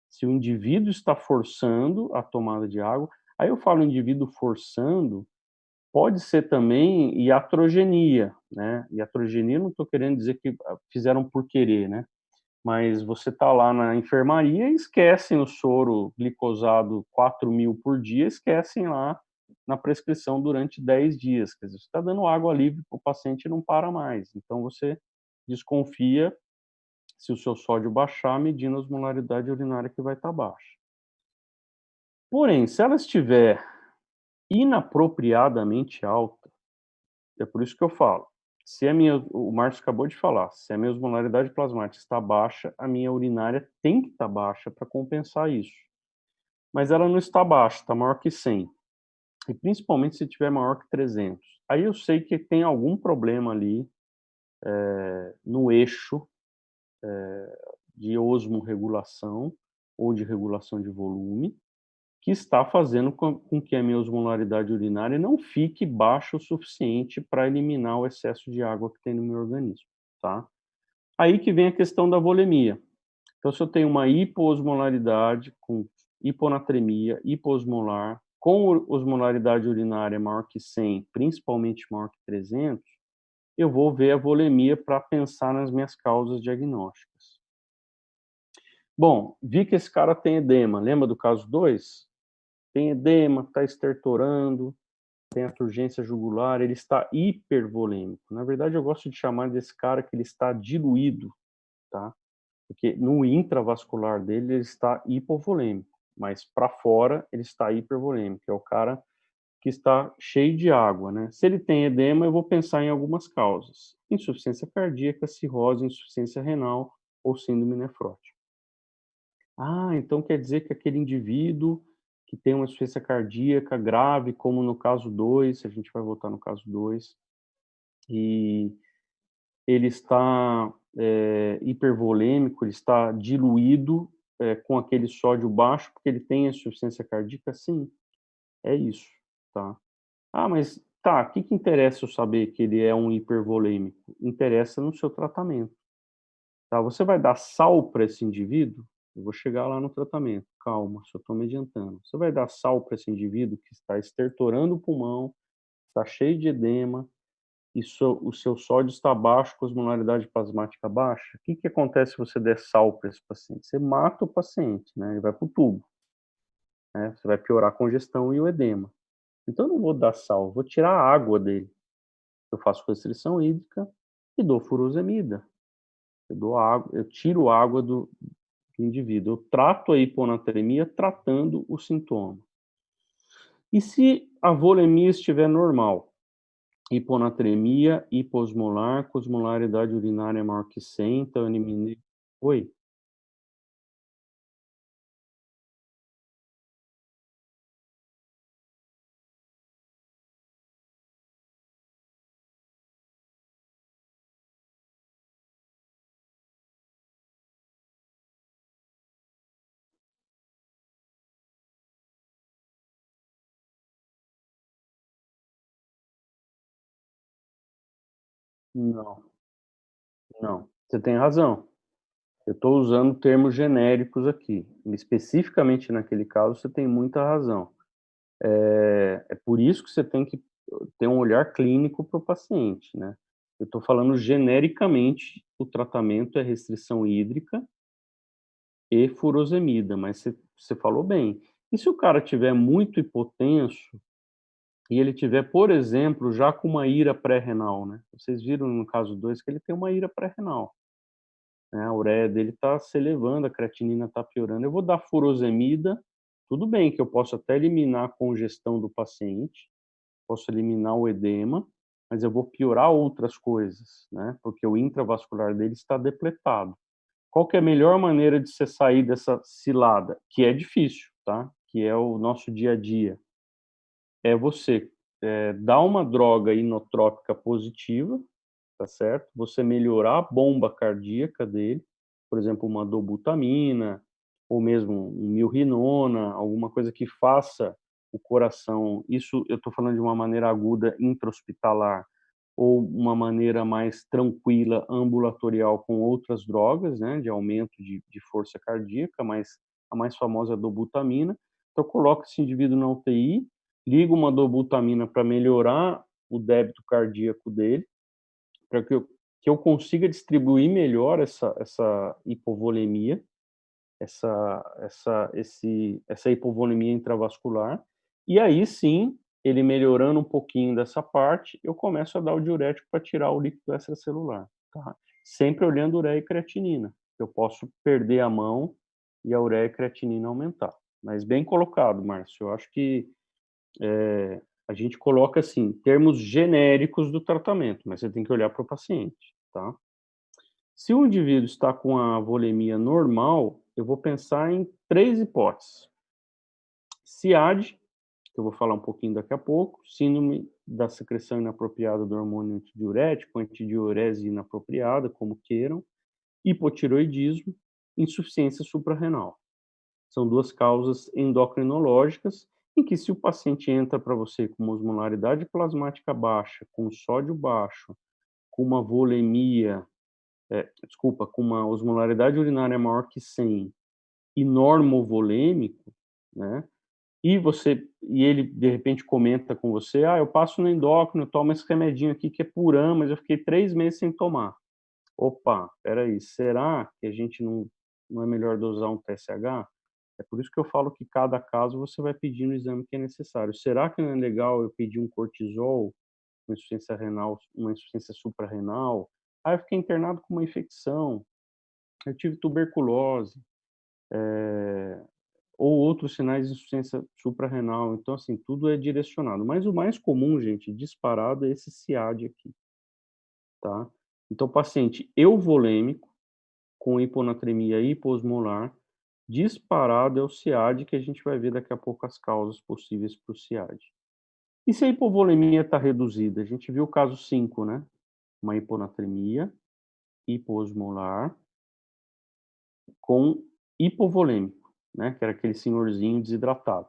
Se o indivíduo está forçando a tomada de água, aí eu falo indivíduo forçando, pode ser também iatrogenia, né, iatrogenia não estou querendo dizer que fizeram por querer, né, mas você está lá na enfermaria e esquecem o soro glicosado 4.000 por dia, esquecem lá na prescrição durante 10 dias, quer dizer, você está dando água livre para o paciente e não para mais, então você desconfia, se o seu sódio baixar, medindo a osmolaridade urinária que vai estar baixa. Porém, se ela estiver inapropriadamente alta, é por isso que eu falo, se a minha o Márcio acabou de falar, se a minha osmolaridade plasmática está baixa, a minha urinária tem que estar baixa para compensar isso. Mas ela não está baixa, está maior que 100, e principalmente se tiver maior que 300. Aí eu sei que tem algum problema ali, no eixo, de osmorregulação ou de regulação de volume, que está fazendo com que a minha osmolaridade urinária não fique baixa o suficiente para eliminar o excesso de água que tem no meu organismo, tá? Aí que vem a questão da volemia. Então, se eu tenho uma hipoosmolaridade com hiponatremia, hipoosmolar, com osmolaridade urinária maior que 100, principalmente maior que 300, eu vou ver a volemia para pensar nas minhas causas diagnósticas. Bom, vi que esse cara tem edema, lembra do caso 2? Tem edema, está estertorando, tem a turgência jugular, ele está hipervolêmico. Na verdade, eu gosto de chamar desse cara que ele está diluído, tá? Porque no intravascular dele ele está hipovolêmico, mas para fora ele está hipervolêmico, é o cara que está cheio de água, né? Se ele tem edema, eu vou pensar em algumas causas: insuficiência cardíaca, cirrose, insuficiência renal ou síndrome nefrótica. Ah, então quer dizer que aquele indivíduo que tem uma insuficiência cardíaca grave, como no caso 2, a gente vai voltar no caso 2, e ele está, hipervolêmico, ele está diluído, com aquele sódio baixo, porque ele tem insuficiência cardíaca? Sim, é isso, tá. Ah, mas tá, o que que interessa eu saber que ele é um hipervolêmico? Interessa no seu tratamento. Tá, você vai dar sal para esse indivíduo? Eu vou chegar lá no tratamento, calma, só estou me adiantando. Você vai dar sal para esse indivíduo que está estertorando o pulmão, está cheio de edema, e o seu sódio está baixo, com osmolaridade plasmática baixa? O que que acontece se você der sal para esse paciente? Você mata o paciente, né, ele vai para o tubo, né, você vai piorar a congestão e o edema. Então eu não vou dar sal, vou tirar a água dele. Eu faço restrição hídrica e dou furosemida. Eu tiro água do indivíduo. Eu trato a hiponatremia tratando o sintoma. E se a volemia estiver normal? Hiponatremia, hiposmolar, com osmolaridade urinária maior que 100, então eu eliminei. Oi? Não, não. Você tem razão. Eu estou usando termos genéricos aqui. Especificamente naquele caso, você tem muita razão. É por isso que você tem que ter um olhar clínico para o paciente, né? Eu estou falando genericamente, o tratamento é restrição hídrica e furosemida, mas você falou bem. E se o cara tiver muito hipotenso e ele tiver, por exemplo, já com uma ira pré-renal, né? Vocês viram no caso 2 que ele tem uma ira pré-renal, né? A ureia dele está se elevando, a creatinina está piorando. Eu vou dar furosemida, tudo bem que eu posso até eliminar a congestão do paciente, posso eliminar o edema, mas eu vou piorar outras coisas, né? Porque o intravascular dele está depletado. Qual que é a melhor maneira de você sair dessa cilada? Que é difícil, tá? Que é o nosso dia a dia. É você, dar uma droga inotrópica positiva, tá certo? Você melhorar a bomba cardíaca dele, por exemplo, uma dobutamina, ou mesmo um milrinona, alguma coisa que faça o coração, isso eu estou falando de uma maneira aguda intra-hospitalar, ou uma maneira mais tranquila ambulatorial com outras drogas, né, de aumento de força cardíaca, mas a mais famosa é a dobutamina. Então coloca esse indivíduo na UTI, liga uma dobutamina para melhorar o débito cardíaco dele, para que eu consiga distribuir melhor essa hipovolemia, essa hipovolemia intravascular, e aí sim, ele melhorando um pouquinho dessa parte, eu começo a dar o diurético para tirar o líquido extracelular, tá? Sempre olhando ureia e creatinina. Eu posso perder a mão e a ureia e creatinina aumentar. Mas bem colocado, Márcio. Eu acho que a gente coloca assim, termos genéricos do tratamento, mas você tem que olhar para o paciente, tá? Se o indivíduo está com a volemia normal, eu vou pensar em 3 hipóteses. SIAD, que eu vou falar um pouquinho daqui a pouco, síndrome da secreção inapropriada do hormônio antidiurético, antidiurese inapropriada, como queiram, hipotireoidismo, insuficiência suprarrenal. São 2 causas endocrinológicas em que, se o paciente entra para você com uma osmolaridade plasmática baixa, com sódio baixo, com uma volemia, com uma osmolaridade urinária maior que 100 e normovolêmico, né? E ele de repente comenta com você: "Ah, eu passo no endócrino, tomo esse remedinho aqui que é Puram, mas eu fiquei 3 meses sem tomar". Opa, espera aí, será que a gente não é melhor dosar um TSH? É por isso que eu falo que cada caso você vai pedir no exame que é necessário. Será que não é legal eu pedir um cortisol, uma insuficiência renal, uma insuficiência suprarrenal? Ah, eu fiquei internado com uma infecção, eu tive tuberculose, eh, ou outros sinais de insuficiência suprarrenal. Então, assim, tudo é direcionado. Mas o mais comum, gente, disparado, é esse SIAD aqui, tá? Então, paciente euvolêmico, com hiponatremia hiposmolar, disparado é o SIAD, que a gente vai ver daqui a pouco as causas possíveis para o SIAD. E se a hipovolemia está reduzida? A gente viu o caso 5, né? Uma hiponatremia hiposmolar com hipovolêmico, né? Que era aquele senhorzinho desidratado.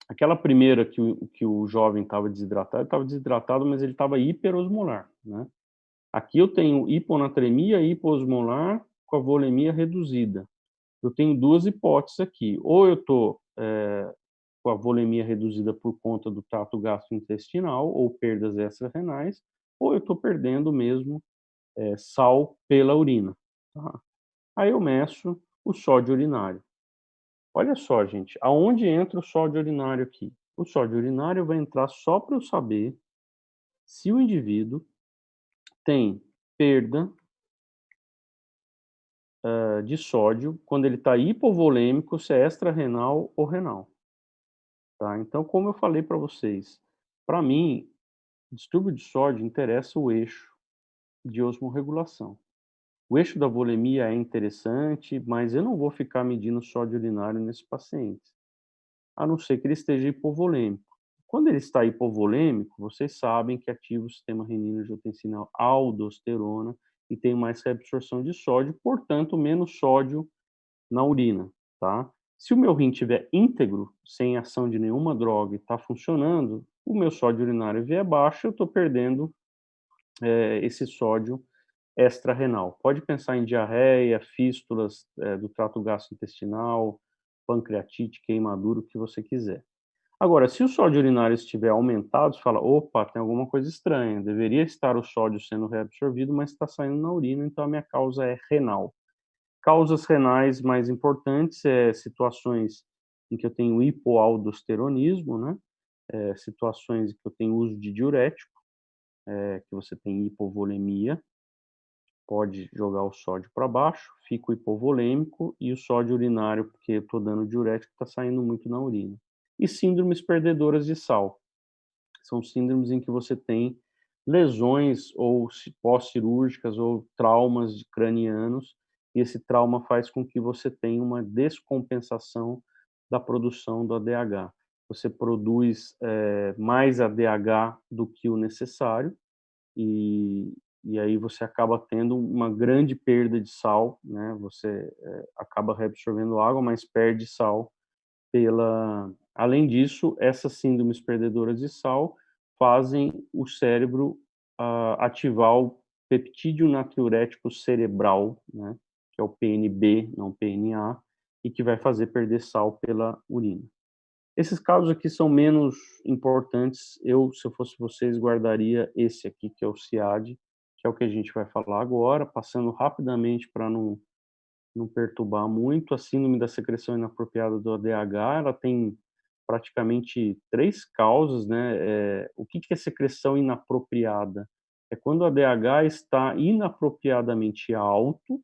Aquela primeira que o jovem estava desidratado, mas ele estava hiperosmolar, né? Aqui eu tenho hiponatremia hiposmolar com a volemia reduzida. Eu tenho 2 hipóteses aqui, ou eu estou com a volemia reduzida por conta do trato gastrointestinal ou perdas extra-renais, ou eu estou perdendo mesmo sal pela urina, tá? Aí eu meço o sódio urinário. Olha só, gente, aonde entra o sódio urinário aqui? O sódio urinário vai entrar só para eu saber se o indivíduo tem perda de sódio quando ele está hipovolêmico, se é extra-renal ou renal, tá. Então, como eu falei para vocês, para mim, distúrbio de sódio interessa o eixo de osmorregulação. O eixo da volemia é interessante, mas eu não vou ficar medindo sódio urinário nesses pacientes, a não ser que ele esteja hipovolêmico. Quando ele está hipovolêmico, vocês sabem que ativa o sistema renina-angiotensina aldosterona e tem mais reabsorção de sódio, portanto, menos sódio na urina, tá? Se o meu rim estiver íntegro, sem ação de nenhuma droga e está funcionando, o meu sódio urinário vier baixo, eu estou perdendo esse sódio extra-renal. Pode pensar em diarreia, fístulas do trato gastrointestinal, pancreatite, queimadura, o que você quiser. Agora, se o sódio urinário estiver aumentado, você fala, opa, tem alguma coisa estranha, deveria estar o sódio sendo reabsorvido, mas está saindo na urina, então a minha causa é renal. Causas renais mais importantes situações em que eu tenho hipoaldosteronismo, né? Situações em que eu tenho uso de diurético, que você tem hipovolemia, pode jogar o sódio para baixo, fico hipovolêmico e o sódio urinário, porque eu estou dando diurético, está saindo muito na urina. E síndromes perdedoras de sal. São síndromes em que você tem lesões ou pós-cirúrgicas ou traumas cranianos, e esse trauma faz com que você tenha uma descompensação da produção do ADH. Você produz mais ADH do que o necessário, e, e aí você acaba tendo uma grande perda de sal, né? Você acaba reabsorvendo água, mas perde sal pela. Além disso, essas síndromes perdedoras de sal fazem o cérebro ativar o peptídeo natriurético cerebral, né? Que é o PNB, não PNA, e que vai fazer perder sal pela urina. Esses casos aqui são menos importantes. Eu, se eu fosse vocês, guardaria esse aqui, que é o CIAD, que é o que a gente vai falar agora, passando rapidamente para não perturbar muito. A síndrome da secreção inapropriada do ADH, ela tem praticamente 3 causas, né. O que que é secreção inapropriada? É quando o ADH está inapropriadamente alto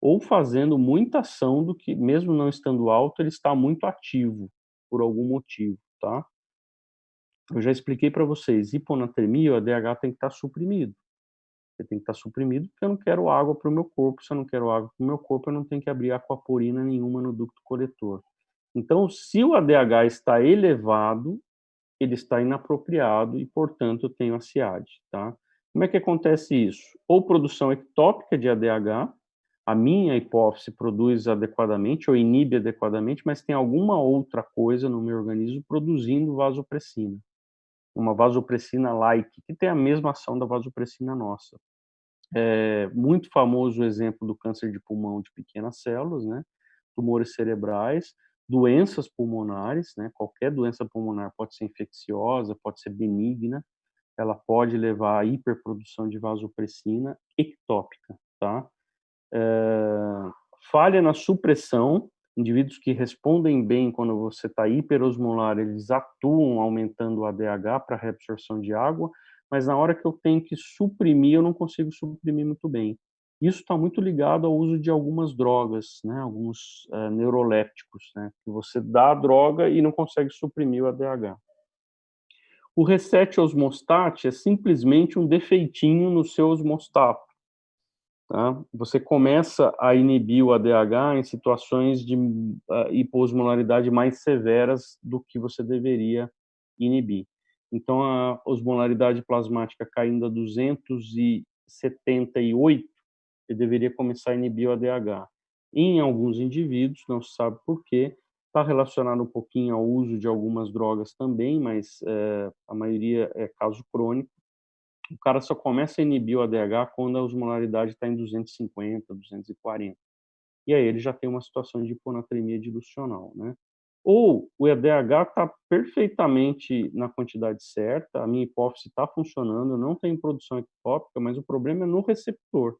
ou fazendo muita ação do que, mesmo não estando alto, ele está muito ativo por algum motivo, tá. Eu já expliquei para vocês, hiponatremia, o ADH tem que estar suprimido. Ele tem que estar suprimido, porque eu não quero água para o meu corpo. Se eu não quero água para o meu corpo, eu não tenho que abrir aquaporina nenhuma no ducto coletor. Então, se o ADH está elevado, ele está inapropriado e, portanto, eu tenho a CIAD, tá? Como é que acontece isso? Ou produção ectópica de ADH, a minha hipófise produz adequadamente ou inibe adequadamente, mas tem alguma outra coisa no meu organismo produzindo vasopressina. Uma vasopressina-like, que tem a mesma ação da vasopressina nossa. É muito famoso o exemplo do câncer de pulmão de pequenas células, né? Tumores cerebrais, doenças pulmonares, né? Qualquer doença pulmonar pode ser infecciosa, pode ser benigna, ela pode levar à hiperprodução de vasopressina ectópica, tá? Falha na supressão, indivíduos que respondem bem quando você está hiperosmolar, eles atuam aumentando o ADH para reabsorção de água, mas na hora que eu tenho que suprimir, eu não consigo suprimir muito bem. Isso está muito ligado ao uso de algumas drogas, né, alguns neurolépticos, né, que você dá a droga e não consegue suprimir o ADH. O reset osmostat é simplesmente um defeitinho no seu osmostato. Tá? Você começa a inibir o ADH em situações de hipoosmolaridade mais severas do que você deveria inibir. Então, a osmolaridade plasmática caindo a 278, você deveria começar a inibir o ADH. Em alguns indivíduos, não se sabe por quê, está relacionado um pouquinho ao uso de algumas drogas também, mas a maioria é caso crônico. O cara só começa a inibir o ADH quando a osmolaridade está em 250, 240. E aí ele já tem uma situação de hiponatremia dilucional, né? Ou o ADH está perfeitamente na quantidade certa, a minha hipófise está funcionando, eu não tenho produção ectópica, mas o problema é no receptor.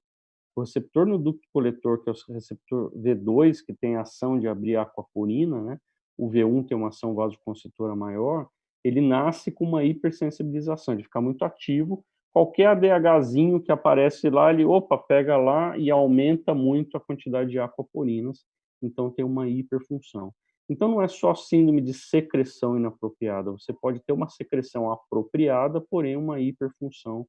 O receptor no ducto coletor, que é o receptor V2, que tem a ação de abrir a aquaporina, né? O V1 tem uma ação vasoconstritora maior, ele nasce com uma hipersensibilização, de ficar muito ativo. qualquer ADHzinho que aparece lá, ele, opa, pega lá e aumenta muito a quantidade de aquaporinas, então tem uma hiperfunção. Então não é só síndrome de secreção inapropriada, você pode ter uma secreção apropriada, porém uma hiperfunção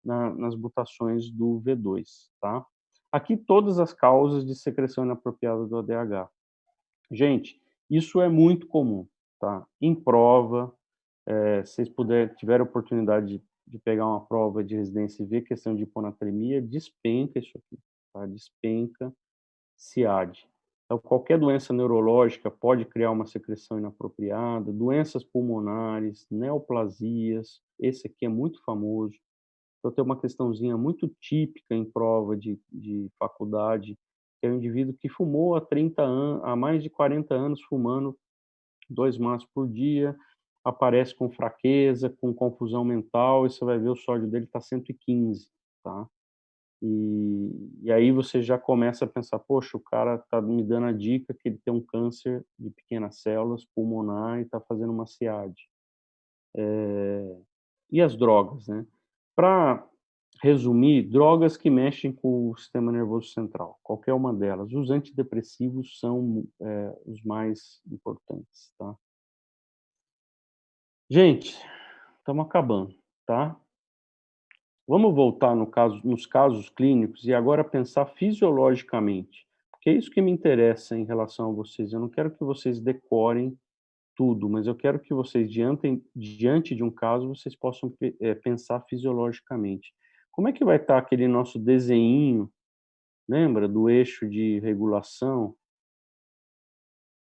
nas mutações do V2, tá? Aqui todas as causas de secreção inapropriada do ADH. Gente, isso é muito comum, tá? Em prova, se vocês tiverem oportunidade de pegar uma prova de residência e ver questão de hiponatremia, despenca isso aqui, tá? Despenca SIAD. Então, qualquer doença neurológica pode criar uma secreção inapropriada, doenças pulmonares, neoplasias, esse aqui é muito famoso. Então, tem uma questãozinha muito típica em prova de faculdade, que é um indivíduo que fumou há 30 anos, há mais de 40 anos fumando 2 maços por dia, aparece com fraqueza, com confusão mental, e você vai ver o sódio dele está 115, tá? E aí você já começa a pensar, poxa, o cara está me dando a dica que ele tem um câncer de pequenas células pulmonar e está fazendo uma SIAD. E as drogas, né? Para resumir, drogas que mexem com o sistema nervoso central, qualquer uma delas. Os antidepressivos são os mais importantes, tá? Gente, estamos acabando, tá? Vamos voltar nos casos clínicos e agora pensar fisiologicamente, porque é isso que me interessa em relação a vocês. Eu não quero que vocês decorem tudo, mas eu quero que vocês, diante de um caso, vocês possam pensar fisiologicamente. Como é que vai estar aquele nosso desenho, lembra, do eixo de regulação,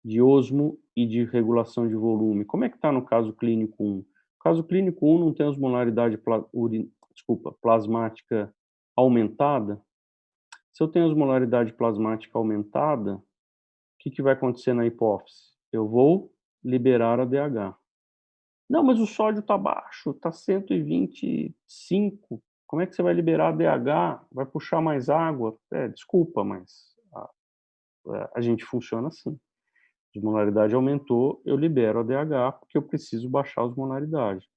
de osmo e de regulação de volume? Como é que está no caso clínico 1? O caso clínico 1 não tem osmolaridade plasmática aumentada. Se eu tenho osmolaridade plasmática aumentada, o que vai acontecer na hipófise? Eu vou liberar a DH. Não, mas o sódio está baixo, está 125. Como é que você vai liberar a DH? Vai puxar mais água? Desculpa, mas a gente funciona assim. A osmolaridade aumentou, eu libero a DH porque eu preciso baixar a osmolaridade.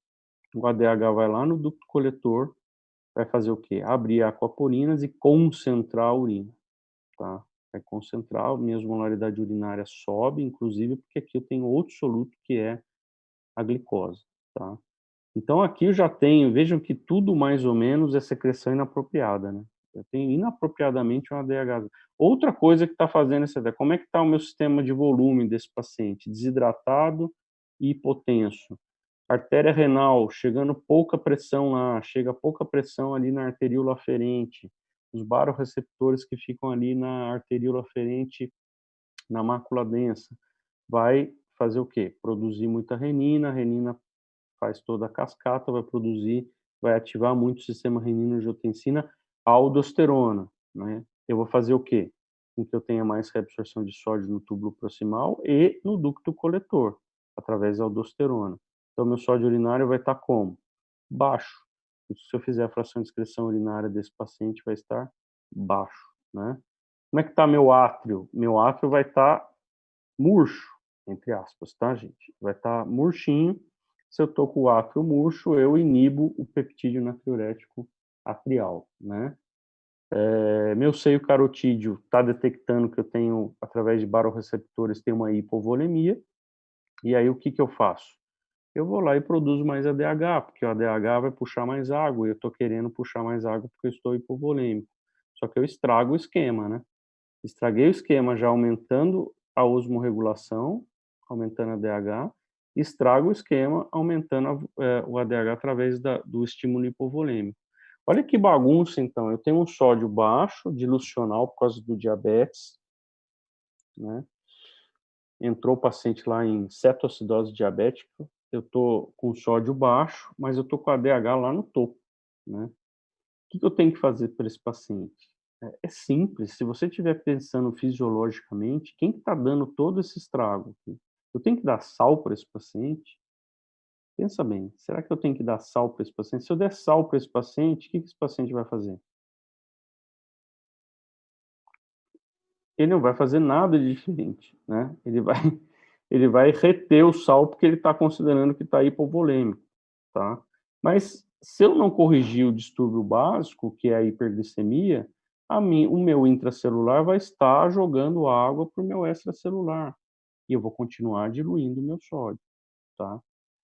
O ADH vai lá no ducto coletor, vai fazer o quê? Abrir aquaporinas e concentrar a urina, tá? Vai concentrar, minha osmolaridade urinária sobe, inclusive porque aqui eu tenho outro soluto que é a glicose, tá? Então aqui eu já tenho, vejam que tudo mais ou menos é secreção inapropriada, né? Eu tenho inapropriadamente um ADH. Outra coisa que está fazendo essa ideia, como é que está o meu sistema de volume desse paciente? Desidratado e hipotenso. Artéria renal, chegando pouca pressão lá, chega pouca pressão ali na arteríola aferente. Os baroreceptores que ficam ali na arteríola aferente, na mácula densa. Vai fazer o quê? Produzir muita renina, a renina faz toda a cascata, vai ativar muito o sistema renina-angiotensina, aldosterona, né? Eu vou fazer o quê? Com que eu tenha mais reabsorção de sódio no túbulo proximal e no ducto coletor, através da aldosterona. Então, meu sódio urinário vai estar como? Baixo. Se eu fizer a fração de excreção urinária desse paciente, vai estar baixo, né? Como é que está meu átrio? Meu átrio vai estar murcho, entre aspas, tá, gente? Vai estar murchinho. Se eu estou com o átrio murcho, eu inibo o peptídeo natriurético atrial, né? Meu seio carotídeo está detectando que eu tenho, através de baroreceptores, tem uma hipovolemia, e aí o que eu faço? Eu vou lá e produzo mais ADH, porque o ADH vai puxar mais água, e eu estou querendo puxar mais água porque eu estou hipovolêmico. Só que eu estrago o esquema, né? Estraguei o esquema já aumentando a osmorregulação, aumentando a DH, estrago o esquema aumentando o ADH através do estímulo hipovolêmico. Olha que bagunça, então. Eu tenho um sódio baixo, dilucional, por causa do diabetes, né? Entrou o paciente lá em cetoacidose diabética, eu estou com sódio baixo, mas eu estou com a ADH lá no topo, né? O que eu tenho que fazer para esse paciente? É simples, se você estiver pensando fisiologicamente, quem que está dando todo esse estrago aqui? Eu tenho que dar sal para esse paciente? Pensa bem, será que eu tenho que dar sal para esse paciente? Se eu der sal para esse paciente, o que esse paciente vai fazer? Ele não vai fazer nada de diferente, né? Ele vai reter o sal porque ele está considerando que está hipovolêmico, tá? Mas Se eu não corrigir o distúrbio básico, que é a hiperglicemia, o meu intracelular vai estar jogando água para o meu extracelular, e eu vou continuar diluindo o meu sódio, tá.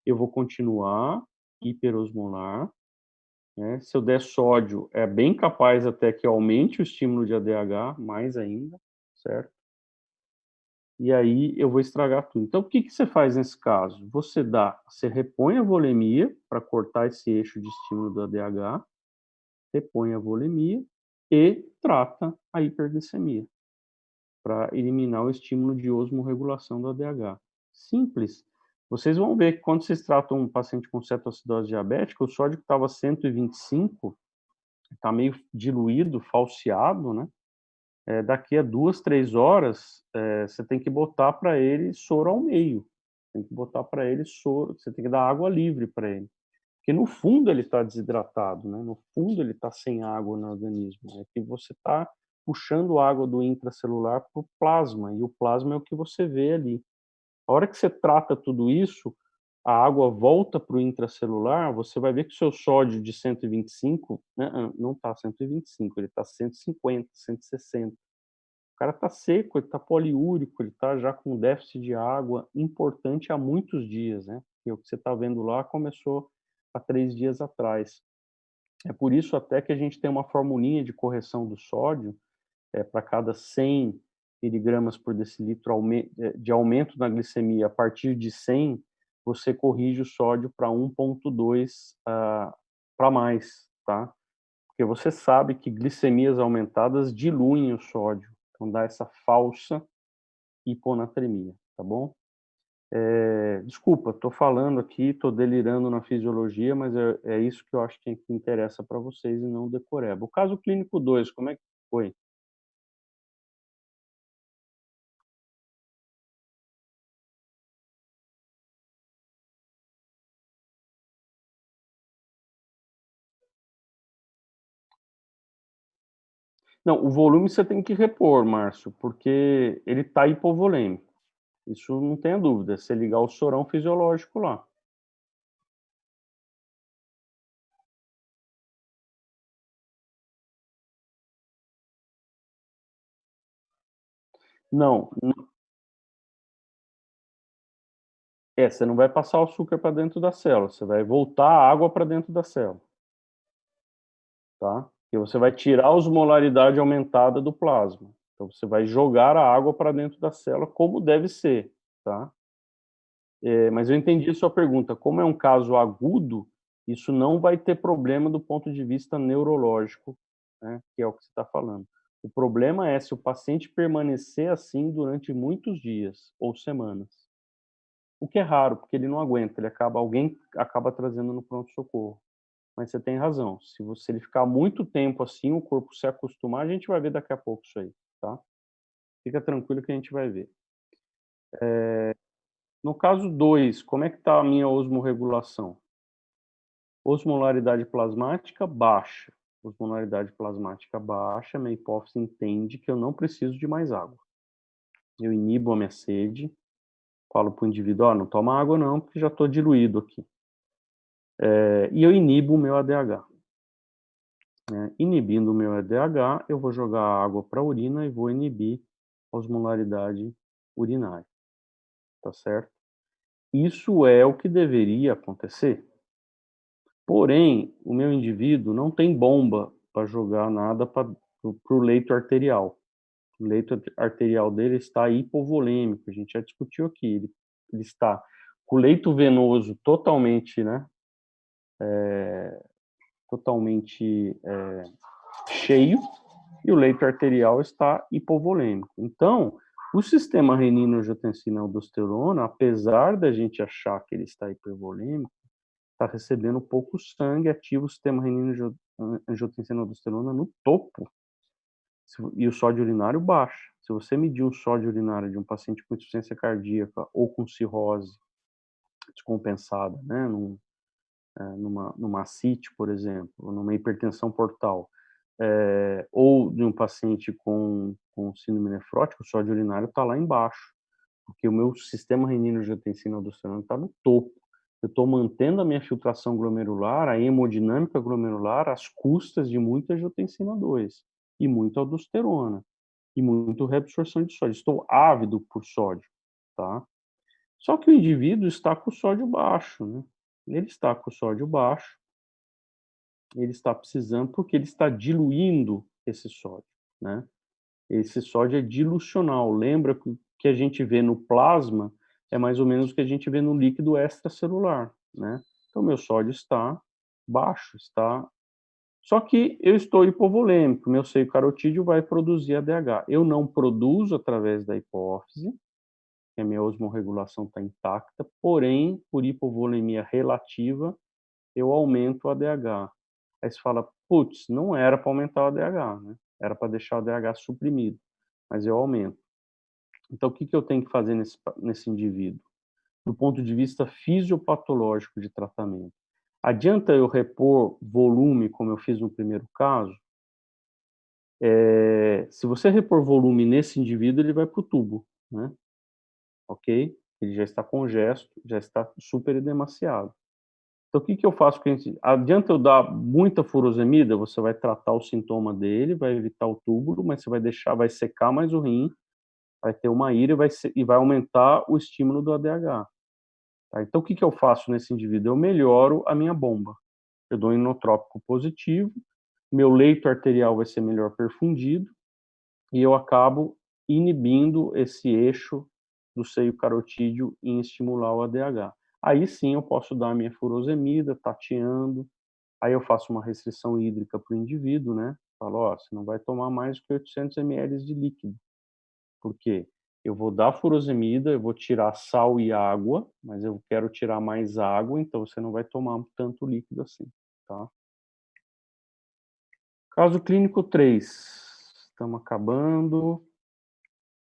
Eu vou continuar hiperosmolar, né, se eu der sódio, é bem capaz até que aumente o estímulo de ADH mais ainda, certo. E aí eu vou estragar tudo. Então o que que você faz nesse caso? Você repõe a volemia para cortar esse eixo de estímulo do ADH, repõe a volemia e trata a hiperglicemia, para eliminar o estímulo de osmorregulação do ADH. Simples. Vocês vão ver que quando vocês tratam um paciente com cetoacidose diabética, o sódio que estava 125 está meio diluído, falseado, né? Daqui a 2, 3 horas, você tem que botar para ele soro ao meio. Tem que botar para ele soro, você tem que dar água livre para ele. Porque no fundo ele está desidratado, né? No fundo ele está sem água no organismo. É que você está puxando água do intracelular para o plasma, e o plasma é o que você vê ali. A hora que você trata tudo isso, a água volta para o intracelular, você vai ver que o seu sódio de 125, não está 125, ele está 150, 160. O cara está seco, ele está poliúrico, ele está já com déficit de água importante há muitos dias, né? E o que você está vendo lá começou há 3 dias atrás. É por isso até que a gente tem uma formulinha de correção do sódio, para cada 100 miligramas por decilitro de aumento na glicemia, a partir de 100, você corrige o sódio para 1,2 para mais, tá? Porque você sabe que glicemias aumentadas diluem o sódio, então dá essa falsa hiponatremia, tá bom? Desculpa, estou falando aqui, estou delirando na fisiologia, mas é isso que eu acho que interessa para vocês e não o decoreba. O caso clínico 2, como é que foi? Não, o volume você tem que repor, Márcio, porque ele está hipovolêmico. Isso não tenha dúvida, você ligar o sorão fisiológico lá. Não, você não vai passar o açúcar para dentro da célula, você vai voltar a água para dentro da célula, tá? E você vai tirar a osmolaridade aumentada do plasma. Então você vai jogar a água para dentro da célula como deve ser, tá? Mas eu entendi a sua pergunta. Como é um caso agudo, isso não vai ter problema do ponto de vista neurológico, né, que é o que você está falando. O problema é se o paciente permanecer assim durante muitos dias ou semanas. O que é raro, porque ele não aguenta, alguém acaba trazendo no pronto-socorro. Mas você tem razão. Se ele ficar muito tempo assim, o corpo se acostumar, a gente vai ver daqui a pouco isso aí, tá? Fica tranquilo que a gente vai ver. No caso 2, como é que está a minha osmorregulação? Osmolaridade plasmática baixa. Osmolaridade plasmática baixa, minha hipófise entende que eu não preciso de mais água. Eu inibo a minha sede, falo para o indivíduo, não toma água não, porque já estou diluído aqui. E eu inibo o meu ADH. Inibindo o meu ADH, eu vou jogar água para a urina e vou inibir a osmolaridade urinária, tá certo? Isso é o que deveria acontecer. Porém, o meu indivíduo não tem bomba para jogar nada para o leito arterial. O leito arterial dele está hipovolêmico, a gente já discutiu aqui. Ele está com o leito venoso totalmente, né, totalmente cheio, e o leito arterial está hipovolêmico. Então, o sistema renina-angiotensina-aldosterona, apesar da gente achar que ele está hipervolêmico, está recebendo pouco sangue, ativa o sistema renina-angiotensina-aldosterona no topo, e o sódio urinário baixa. Se você medir um sódio urinário de um paciente com insuficiência cardíaca ou com cirrose descompensada, né, numa ascite, por exemplo, numa hipertensão portal, ou de um paciente com síndrome nefrótica, o sódio urinário está lá embaixo, porque o meu sistema renina-angiotensina-aldosterona está no topo. Eu estou mantendo a minha filtração glomerular, a hemodinâmica glomerular, às custas de muita angiotensina 2 e muita aldosterona e muito reabsorção de sódio. Estou ávido por sódio, tá? Só que o indivíduo está com o sódio baixo, né? Ele está com o sódio baixo, ele está precisando porque ele está diluindo esse sódio, né? Esse sódio é dilucional. Lembra que o que a gente vê no plasma é mais ou menos o que a gente vê no líquido extracelular, né? Então, meu sódio está baixo, está. Só que eu estou hipovolêmico, meu seio carotídeo vai produzir ADH. Eu não produzo através da hipófise, que a minha osmorregulação está intacta, porém, por hipovolemia relativa, eu aumento o ADH. Aí você fala, putz, não era para aumentar o ADH, né? Era para deixar o ADH suprimido, mas eu aumento. Então, o que eu tenho que fazer nesse indivíduo? Do ponto de vista fisiopatológico de tratamento. Adianta eu repor volume, como eu fiz no primeiro caso? Se você repor volume nesse indivíduo, ele vai para o tubo, né? Ok? Ele já está congesto, já está super edemaciado. Então, o que eu faço com esse? Adianta eu dar muita furosemida, você vai tratar o sintoma dele, vai evitar o túbulo, mas você vai deixar, vai secar mais o rim, vai ter uma ira e vai aumentar o estímulo do ADH. Tá? Então, o que eu faço nesse indivíduo? Eu melhoro a minha bomba. Eu dou um inotrópico positivo, meu leito arterial vai ser melhor perfundido e eu acabo inibindo esse eixo do seio carotídeo em estimular o ADH. Aí sim eu posso dar a minha furosemida, tateando, aí eu faço uma restrição hídrica para o indivíduo, né? Falo, ó, você não vai tomar mais que 800 ml de líquido. Por quê? Eu vou dar furosemida, eu vou tirar sal e água, mas eu quero tirar mais água, então você não vai tomar tanto líquido assim, tá? Caso clínico 3, estamos acabando.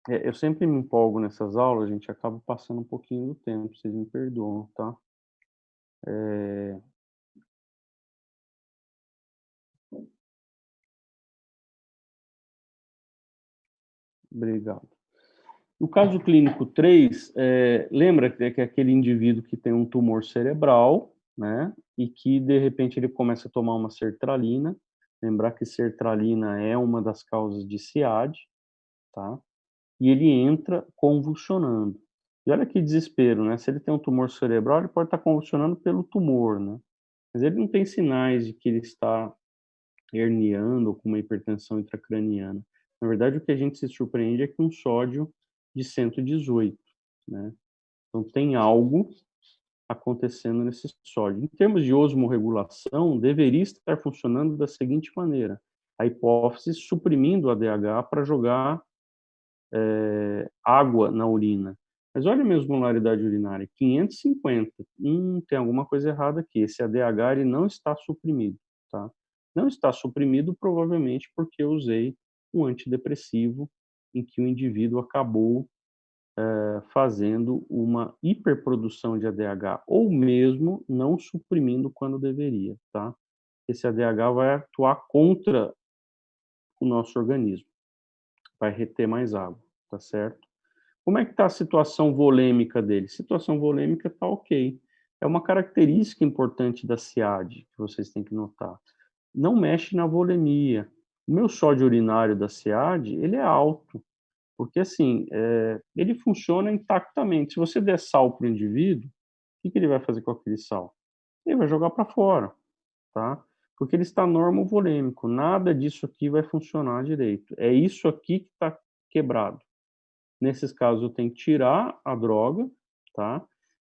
Eu sempre me empolgo nessas aulas, gente, acabo passando um pouquinho do tempo, vocês me perdoam, tá? É... Obrigado. No caso clínico 3, lembra que é aquele indivíduo que tem um tumor cerebral, né, e que de repente ele começa a tomar uma sertralina, lembrar que sertralina é uma das causas de SIAD, tá? E ele entra convulsionando. E olha que desespero, né? Se ele tem um tumor cerebral, ele pode estar convulsionando pelo tumor, né? Mas ele não tem sinais de que ele está herniando ou com uma hipertensão intracraniana. Na verdade, o que a gente se surpreende é que um sódio de 118, né? Então tem algo acontecendo nesse sódio. Em termos de osmorregulação, deveria estar funcionando da seguinte maneira: a hipófise suprimindo o ADH para jogar água na urina. Mas olha a minha osmolaridade urinária, 550. Tem alguma coisa errada aqui. Esse ADH ele não está suprimido, tá? Não está suprimido provavelmente porque eu usei um antidepressivo em que o indivíduo acabou fazendo uma hiperprodução de ADH ou mesmo não suprimindo quando deveria, tá? Esse ADH vai atuar contra o nosso organismo, vai reter mais água, tá certo? Como é que está a situação volêmica dele? Situação volêmica está ok. É uma característica importante da SIAD que vocês têm que notar. Não mexe na volemia. O meu sódio urinário da SIAD, ele é alto, porque assim, ele funciona intactamente. Se você der sal para o indivíduo, o que ele vai fazer com aquele sal? Ele vai jogar para fora, tá? Porque ele está normovolêmico. Nada disso aqui vai funcionar direito. É isso aqui que está quebrado. Nesses casos, eu tenho que tirar a droga, tá?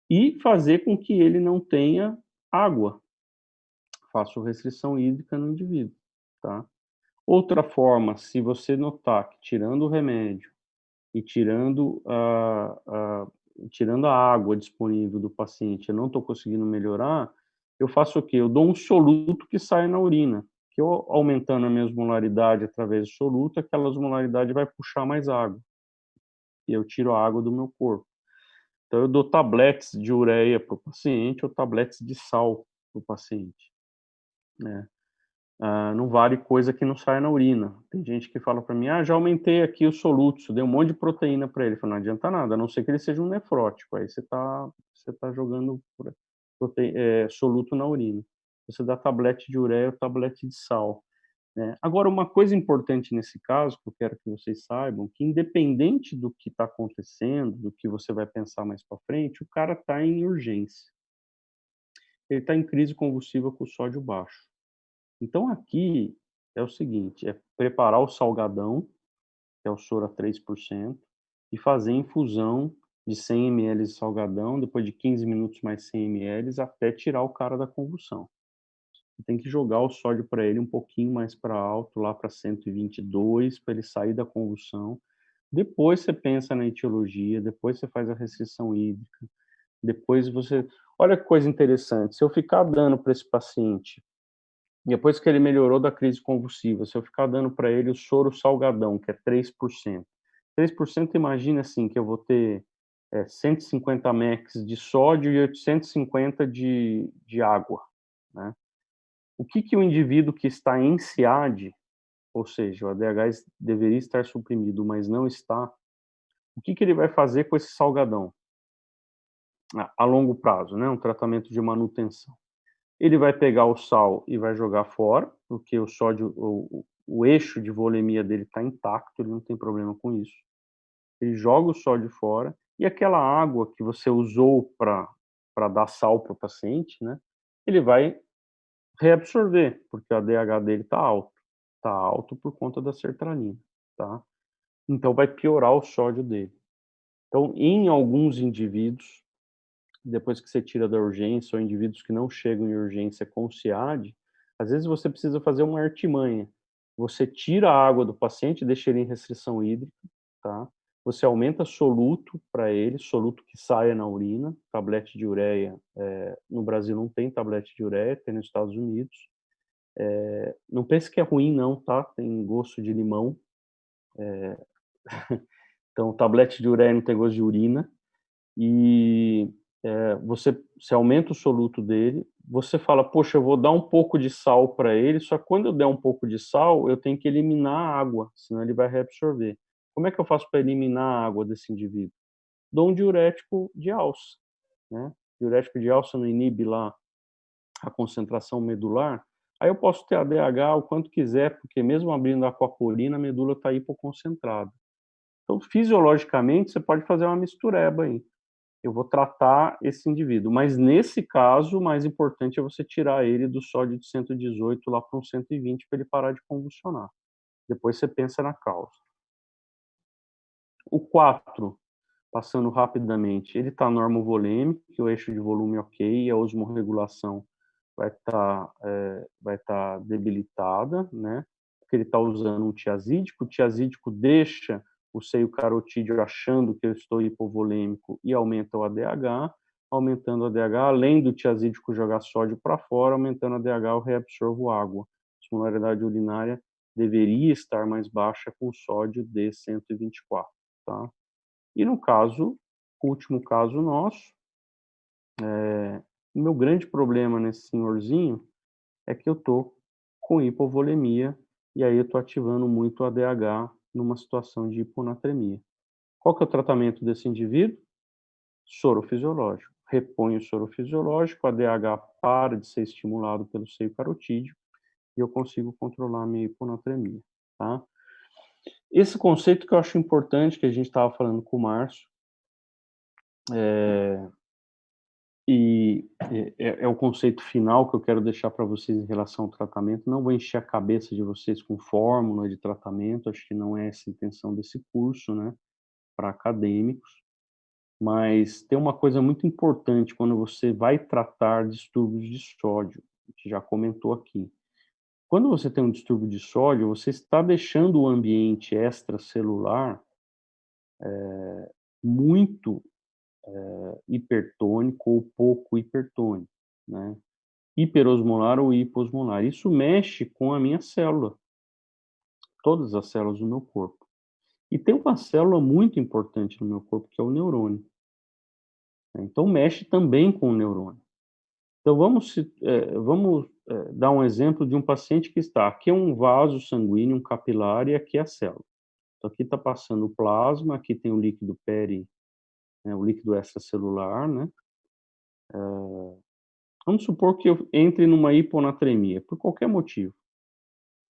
E fazer com que ele não tenha água. Faço restrição hídrica no indivíduo, tá? Outra forma, se você notar que tirando o remédio e tirando a água disponível do paciente, eu não estou conseguindo melhorar, eu faço o quê? Eu dou um soluto que sai na urina, que eu aumentando a minha osmolaridade através do soluto, aquela osmolaridade vai puxar mais água, e eu tiro a água do meu corpo. Então eu dou tabletes de ureia para o paciente ou tabletes de sal para o paciente, né. Não vale coisa que não sai na urina. Tem gente que fala para mim: "Ah, já aumentei aqui os solutos, dei um monte de proteína para ele". Eu falo: "Não adianta nada, a não ser que ele seja um nefrótico, aí você tá jogando por aí". soluto na urina. Você dá tablete de ureia ou tablete de sal, né. Agora uma coisa importante nesse caso, que eu quero que vocês saibam, que independente do que está acontecendo, do que você vai pensar mais para frente, o cara está em urgência. Ele está em crise convulsiva com sódio baixo. Então aqui é o seguinte, é preparar o salgadão, que é o soro a 3%, e fazer infusão de 100 ml de salgadão, depois de 15 minutos mais 100 ml, até tirar o cara da convulsão. Você tem que jogar o sódio para ele um pouquinho mais para alto, lá para 122, para ele sair da convulsão. Depois você pensa na etiologia, depois você faz a restrição hídrica, depois você olha que coisa interessante, se eu ficar dando para esse paciente, depois que ele melhorou da crise convulsiva, se eu ficar dando para ele o soro salgadão, que é 3%. 3% imagina, assim, que eu vou ter, 150 mEq de sódio e 850 de água, né. O que que o indivíduo que está em SIAD, ou seja, o ADH deveria estar suprimido, mas não está, o que que ele vai fazer com esse salgadão? A longo prazo, né, um tratamento de manutenção. Ele vai pegar o sal e vai jogar fora, porque o sódio, o eixo de volemia dele está intacto, ele não tem problema com isso. Ele joga o sódio fora e aquela água que você usou para dar sal para o paciente, né, ele vai reabsorver, porque o ADH dele está alto por conta da sertralina, tá? Então vai piorar o sódio dele. Então, em alguns indivíduos, depois que você tira da urgência, ou indivíduos que não chegam em urgência com SIAD, às vezes você precisa fazer uma artimanha. Você tira a água do paciente, deixa ele em restrição hídrica, tá? Você aumenta soluto para ele, soluto que saia na urina, tablete de ureia, no Brasil não tem tablete de ureia, tem nos Estados Unidos. Não pense que é ruim não, tá? Tem gosto de limão. Então tablete de ureia não tem gosto de urina. E, você aumenta o soluto dele, você fala: "Poxa, eu vou dar um pouco de sal para ele", só que quando eu der um pouco de sal, eu tenho que eliminar a água, senão ele vai reabsorver. Como é que eu faço para eliminar a água desse indivíduo? Dou um diurético de alça, né. Diurético de alça não inibe lá a concentração medular, aí eu posso ter ADH o quanto quiser, porque mesmo abrindo a aquaporina, a medula está hipoconcentrada. Então, fisiologicamente, você pode fazer uma mistureba aí. Eu vou tratar esse indivíduo, mas nesse caso, o mais importante é você tirar ele do sódio de 118 lá para um 120 para ele parar de convulsionar. Depois você pensa na causa. O 4, passando rapidamente, ele está normovolêmico, que o eixo de volume ok, a osmorregulação vai estar debilitada, né, porque ele está usando um tiazídico, o tiazídico deixa o seio carotídeo achando que eu estou hipovolêmico e aumenta o ADH, aumentando o ADH, além do tiazídico jogar sódio para fora, aumentando o ADH, eu reabsorvo água. A osmolaridade urinária deveria estar mais baixa com sódio de 124, tá? E no caso, último caso nosso, o meu grande problema nesse senhorzinho é que eu tô com hipovolemia, e aí eu tô ativando muito o ADH numa situação de hiponatremia. Qual que é o tratamento desse indivíduo? Soro fisiológico. Repõe o soro fisiológico, o ADH para de ser estimulado pelo seio carotídeo e eu consigo controlar a minha hiponatremia, tá? Esse conceito que eu acho importante, que a gente estava falando com o Márcio, eh, é o conceito final que eu quero deixar para vocês em relação ao tratamento. Não vou encher a cabeça de vocês com fórmula de tratamento, acho que não é essa a intenção desse curso, né, para acadêmicos. Mas tem uma coisa muito importante quando você vai tratar distúrbios de sódio, a gente já comentou aqui. Quando você tem um distúrbio de sódio, você está deixando o ambiente extracelular muito hipertônico ou pouco hipertônico, né? Hiperosmolar ou hiposmolar. Isso mexe com a minha célula, todas as células do meu corpo. E tem uma célula muito importante no meu corpo, que é o neurônio, né, então mexe também com o neurônio. Então vamos dar um exemplo de um paciente que está aqui é um vaso sanguíneo, um capilar, e aqui é a célula. Então aqui está passando o plasma, aqui tem o líquido né, o líquido extracelular, né, Vamos supor que eu entre numa hiponatremia, por qualquer motivo,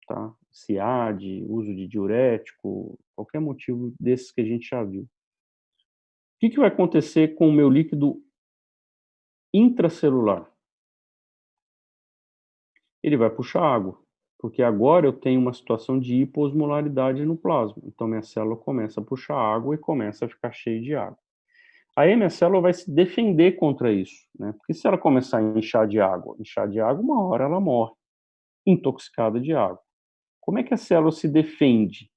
tá? SIAD, uso de diurético, qualquer motivo desses que a gente já viu. O que que vai acontecer com o meu líquido intracelular? Ele vai puxar água, porque agora eu tenho uma situação de hiposmolaridade no plasma, então minha célula começa a puxar água e começa a ficar cheia de água. Aí a minha célula vai se defender contra isso, né, porque se ela começar a inchar de água, uma hora ela morre, intoxicada de água. Como é que a célula se defende,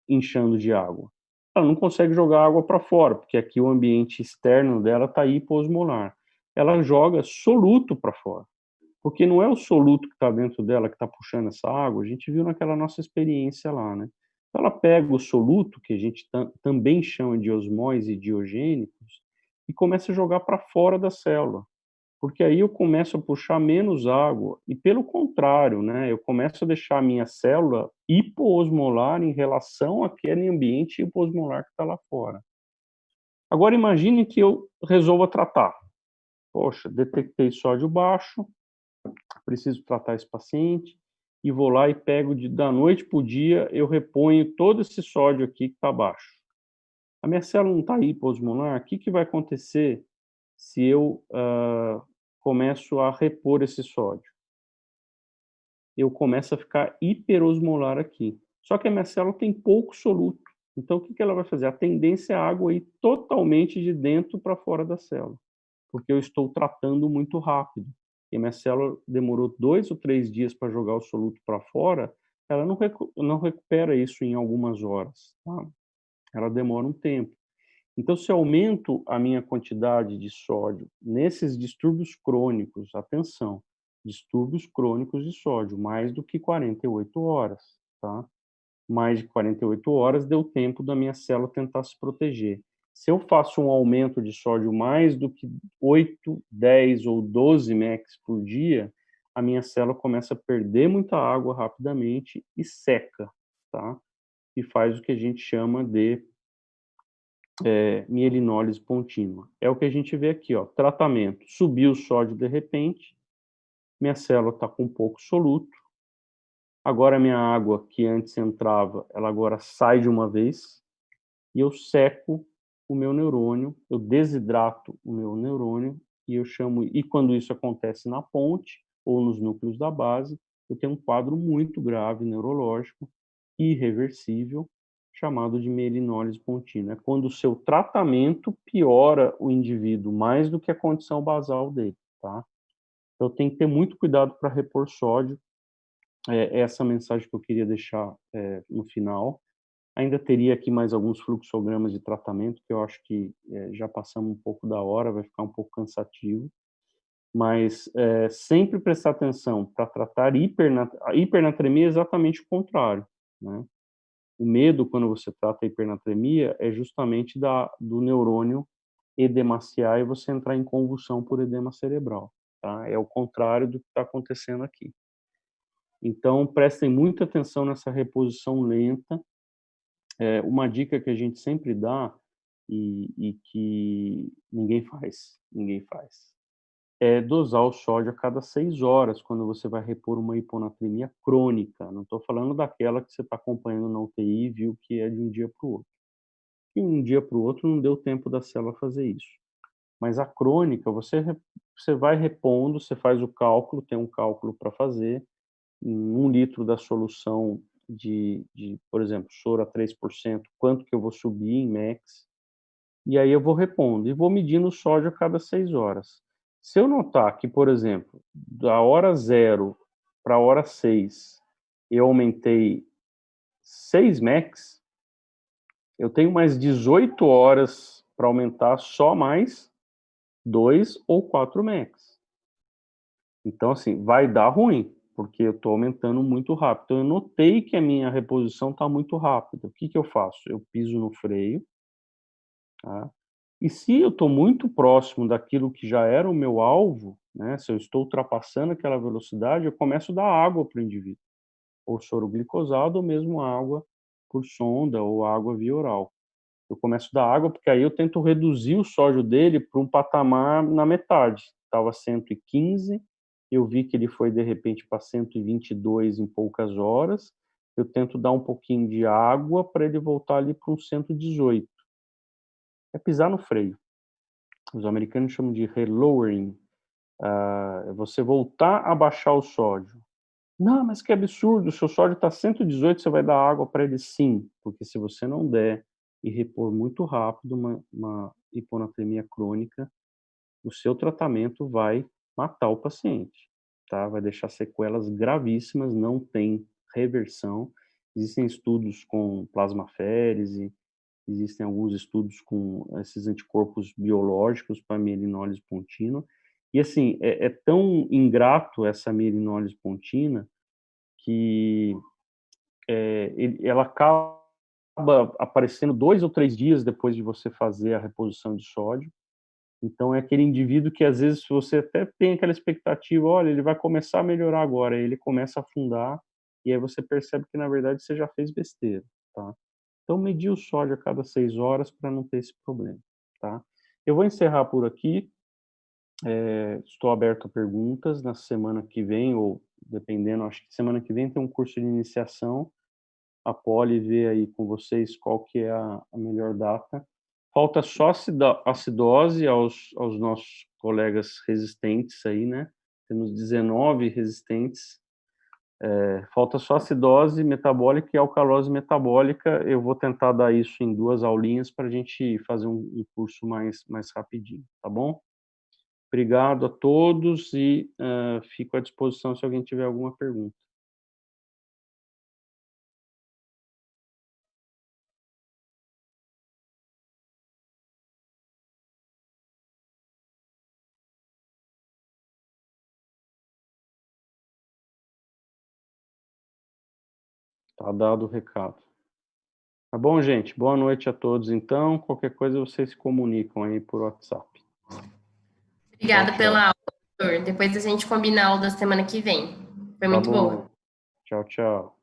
inchando de água? Ela não consegue jogar água para fora, porque aqui o ambiente externo dela está hiposmolar. Ela joga soluto para fora. Porque não é o soluto que está dentro dela que está puxando essa água, a gente viu naquela nossa experiência lá, né. Então ela pega o soluto, que a gente também chama de osmose diogênicos, e começa a jogar para fora da célula, porque aí eu começo a puxar menos água e pelo contrário, né, eu começo a deixar a minha célula hipoosmolar em relação àquele ambiente hiposmolar que está lá fora. Agora imagine que eu resolva tratar. Poxa, detectei sódio baixo, preciso tratar esse paciente, e vou lá e pego da noite para o dia, eu reponho todo esse sódio aqui que está baixo. A minha célula não está hiposmolar, o que que vai acontecer se eu começo a repor esse sódio? Eu começo a ficar hiperosmolar aqui. Só que a minha célula tem pouco soluto. Então o que que ela vai fazer? A tendência é a água ir totalmente de dentro para fora da célula, porque eu estou tratando muito rápido. E a minha célula demorou 2 ou 3 dias para jogar o soluto para fora, ela não recupera isso em algumas horas, tá. Ela demora um tempo. Então se eu aumento a minha quantidade de sódio nesses distúrbios crônicos, atenção, distúrbios crônicos de sódio, mais do que 48 horas, tá. Mais de 48 horas deu tempo da minha célula tentar se proteger. Se eu faço um aumento de sódio mais do que 8, 10 ou 12 mEq por dia, a minha célula começa a perder muita água rapidamente e seca, tá. E faz o que a gente chama de, mielinólise contínua. É o que a gente vê aqui, ó, tratamento, subiu o sódio de repente, minha célula está com pouco soluto, agora a minha água que antes entrava, ela agora sai de uma vez, e eu seco o meu neurônio, eu desidrato o meu neurônio e quando isso acontece na ponte ou nos núcleos da base, eu tenho um quadro muito grave neurológico, irreversível, chamado de mielinólise contínua. É quando o seu tratamento piora o indivíduo mais do que a condição basal dele, tá. Então tem que ter muito cuidado para repor sódio, é essa mensagem que eu queria deixar, no final. Ainda teria aqui mais alguns fluxogramas de tratamento, que eu acho que, já passamos um pouco da hora, vai ficar um pouco cansativo, mas, sempre prestar atenção para tratar a hipernatremia é exatamente o contrário, né. O medo quando você trata a hipernatremia é justamente do neurônio edemaciar e você entrar em convulsão por edema cerebral, tá. É o contrário do que está acontecendo aqui. Então prestem muita atenção nessa reposição lenta. Uma dica que a gente sempre dá, e que ninguém faz, é dosar o sódio a cada 6 horas, quando você vai repor uma hiponatremia crônica, não estou falando daquela que você está acompanhando na UTI e viu que é de um dia para o outro. De um dia para o outro não deu tempo da célula fazer isso. Mas a crônica, você vai repondo, você faz o cálculo, tem um cálculo para fazer, em 1 litro da solução por exemplo, soro a 3%, quanto que eu vou subir em MEX, e aí eu vou repondo, e vou medindo o sódio a cada 6 horas. Se eu notar que, por exemplo, da hora 0 para a hora 6, eu aumentei 6 MEX, eu tenho mais 18 horas para aumentar só mais 2 ou 4 MEX. Então, assim, vai dar ruim, porque eu estou aumentando muito rápido. Então eu notei que a minha reposição está muito rápida. O que que eu faço? Eu piso no freio, tá, e se eu estou muito próximo daquilo que já era o meu alvo, né, se eu estou ultrapassando aquela velocidade, eu começo a dar água para o indivíduo, ou soro glicosado ou mesmo água por sonda ou água via oral. Eu começo a dar água, porque aí eu tento reduzir o sódio dele para um patamar na metade. estava 115, eu vi que ele foi, de repente, para 122 em poucas horas, eu tento dar um pouquinho de água para ele voltar ali para um 118. É pisar no freio. Os americanos chamam de relowering, é você voltar a baixar o sódio. Não, mas que absurdo, o seu sódio está 118, você vai dar água para ele? Sim, porque se você não der e repor muito rápido uma hiponatremia crônica, o seu tratamento vai matar o paciente, tá? Vai deixar sequelas gravíssimas, não tem reversão. Existem estudos com plasmaférese, existem alguns estudos com esses anticorpos biológicos para mielinólise pontina. E assim, é tão ingrato essa mielinólise pontina que ela acaba aparecendo 2 ou 3 dias depois de você fazer a reposição de sódio. Então é aquele indivíduo que às vezes você até tem aquela expectativa, olha, ele vai começar a melhorar agora, aí ele começa a afundar, e aí você percebe que na verdade você já fez besteira, tá? Então medir o sódio a cada 6 horas para não ter esse problema, tá? Eu vou encerrar por aqui, estou aberto a perguntas na semana que vem, ou dependendo, acho que semana que vem tem um curso de iniciação, a Poli vê aí com vocês qual que é a melhor data. Falta só acidose aos nossos colegas resistentes aí, né? Temos 19 resistentes. Falta só acidose metabólica e alcalose metabólica. Eu vou tentar dar isso em 2 aulinhas para a gente fazer um curso mais rapidinho, tá bom? Obrigado a todos e fico à disposição se alguém tiver alguma pergunta. Tá dado o recado. Tá bom, gente? Boa noite a todos, então. Qualquer coisa vocês se comunicam aí por WhatsApp. Obrigada Tchau, pela tchau. aula, doutor. Depois a gente combina a aula da semana que vem. Foi Tá muito bom. boa. Tchau, tchau.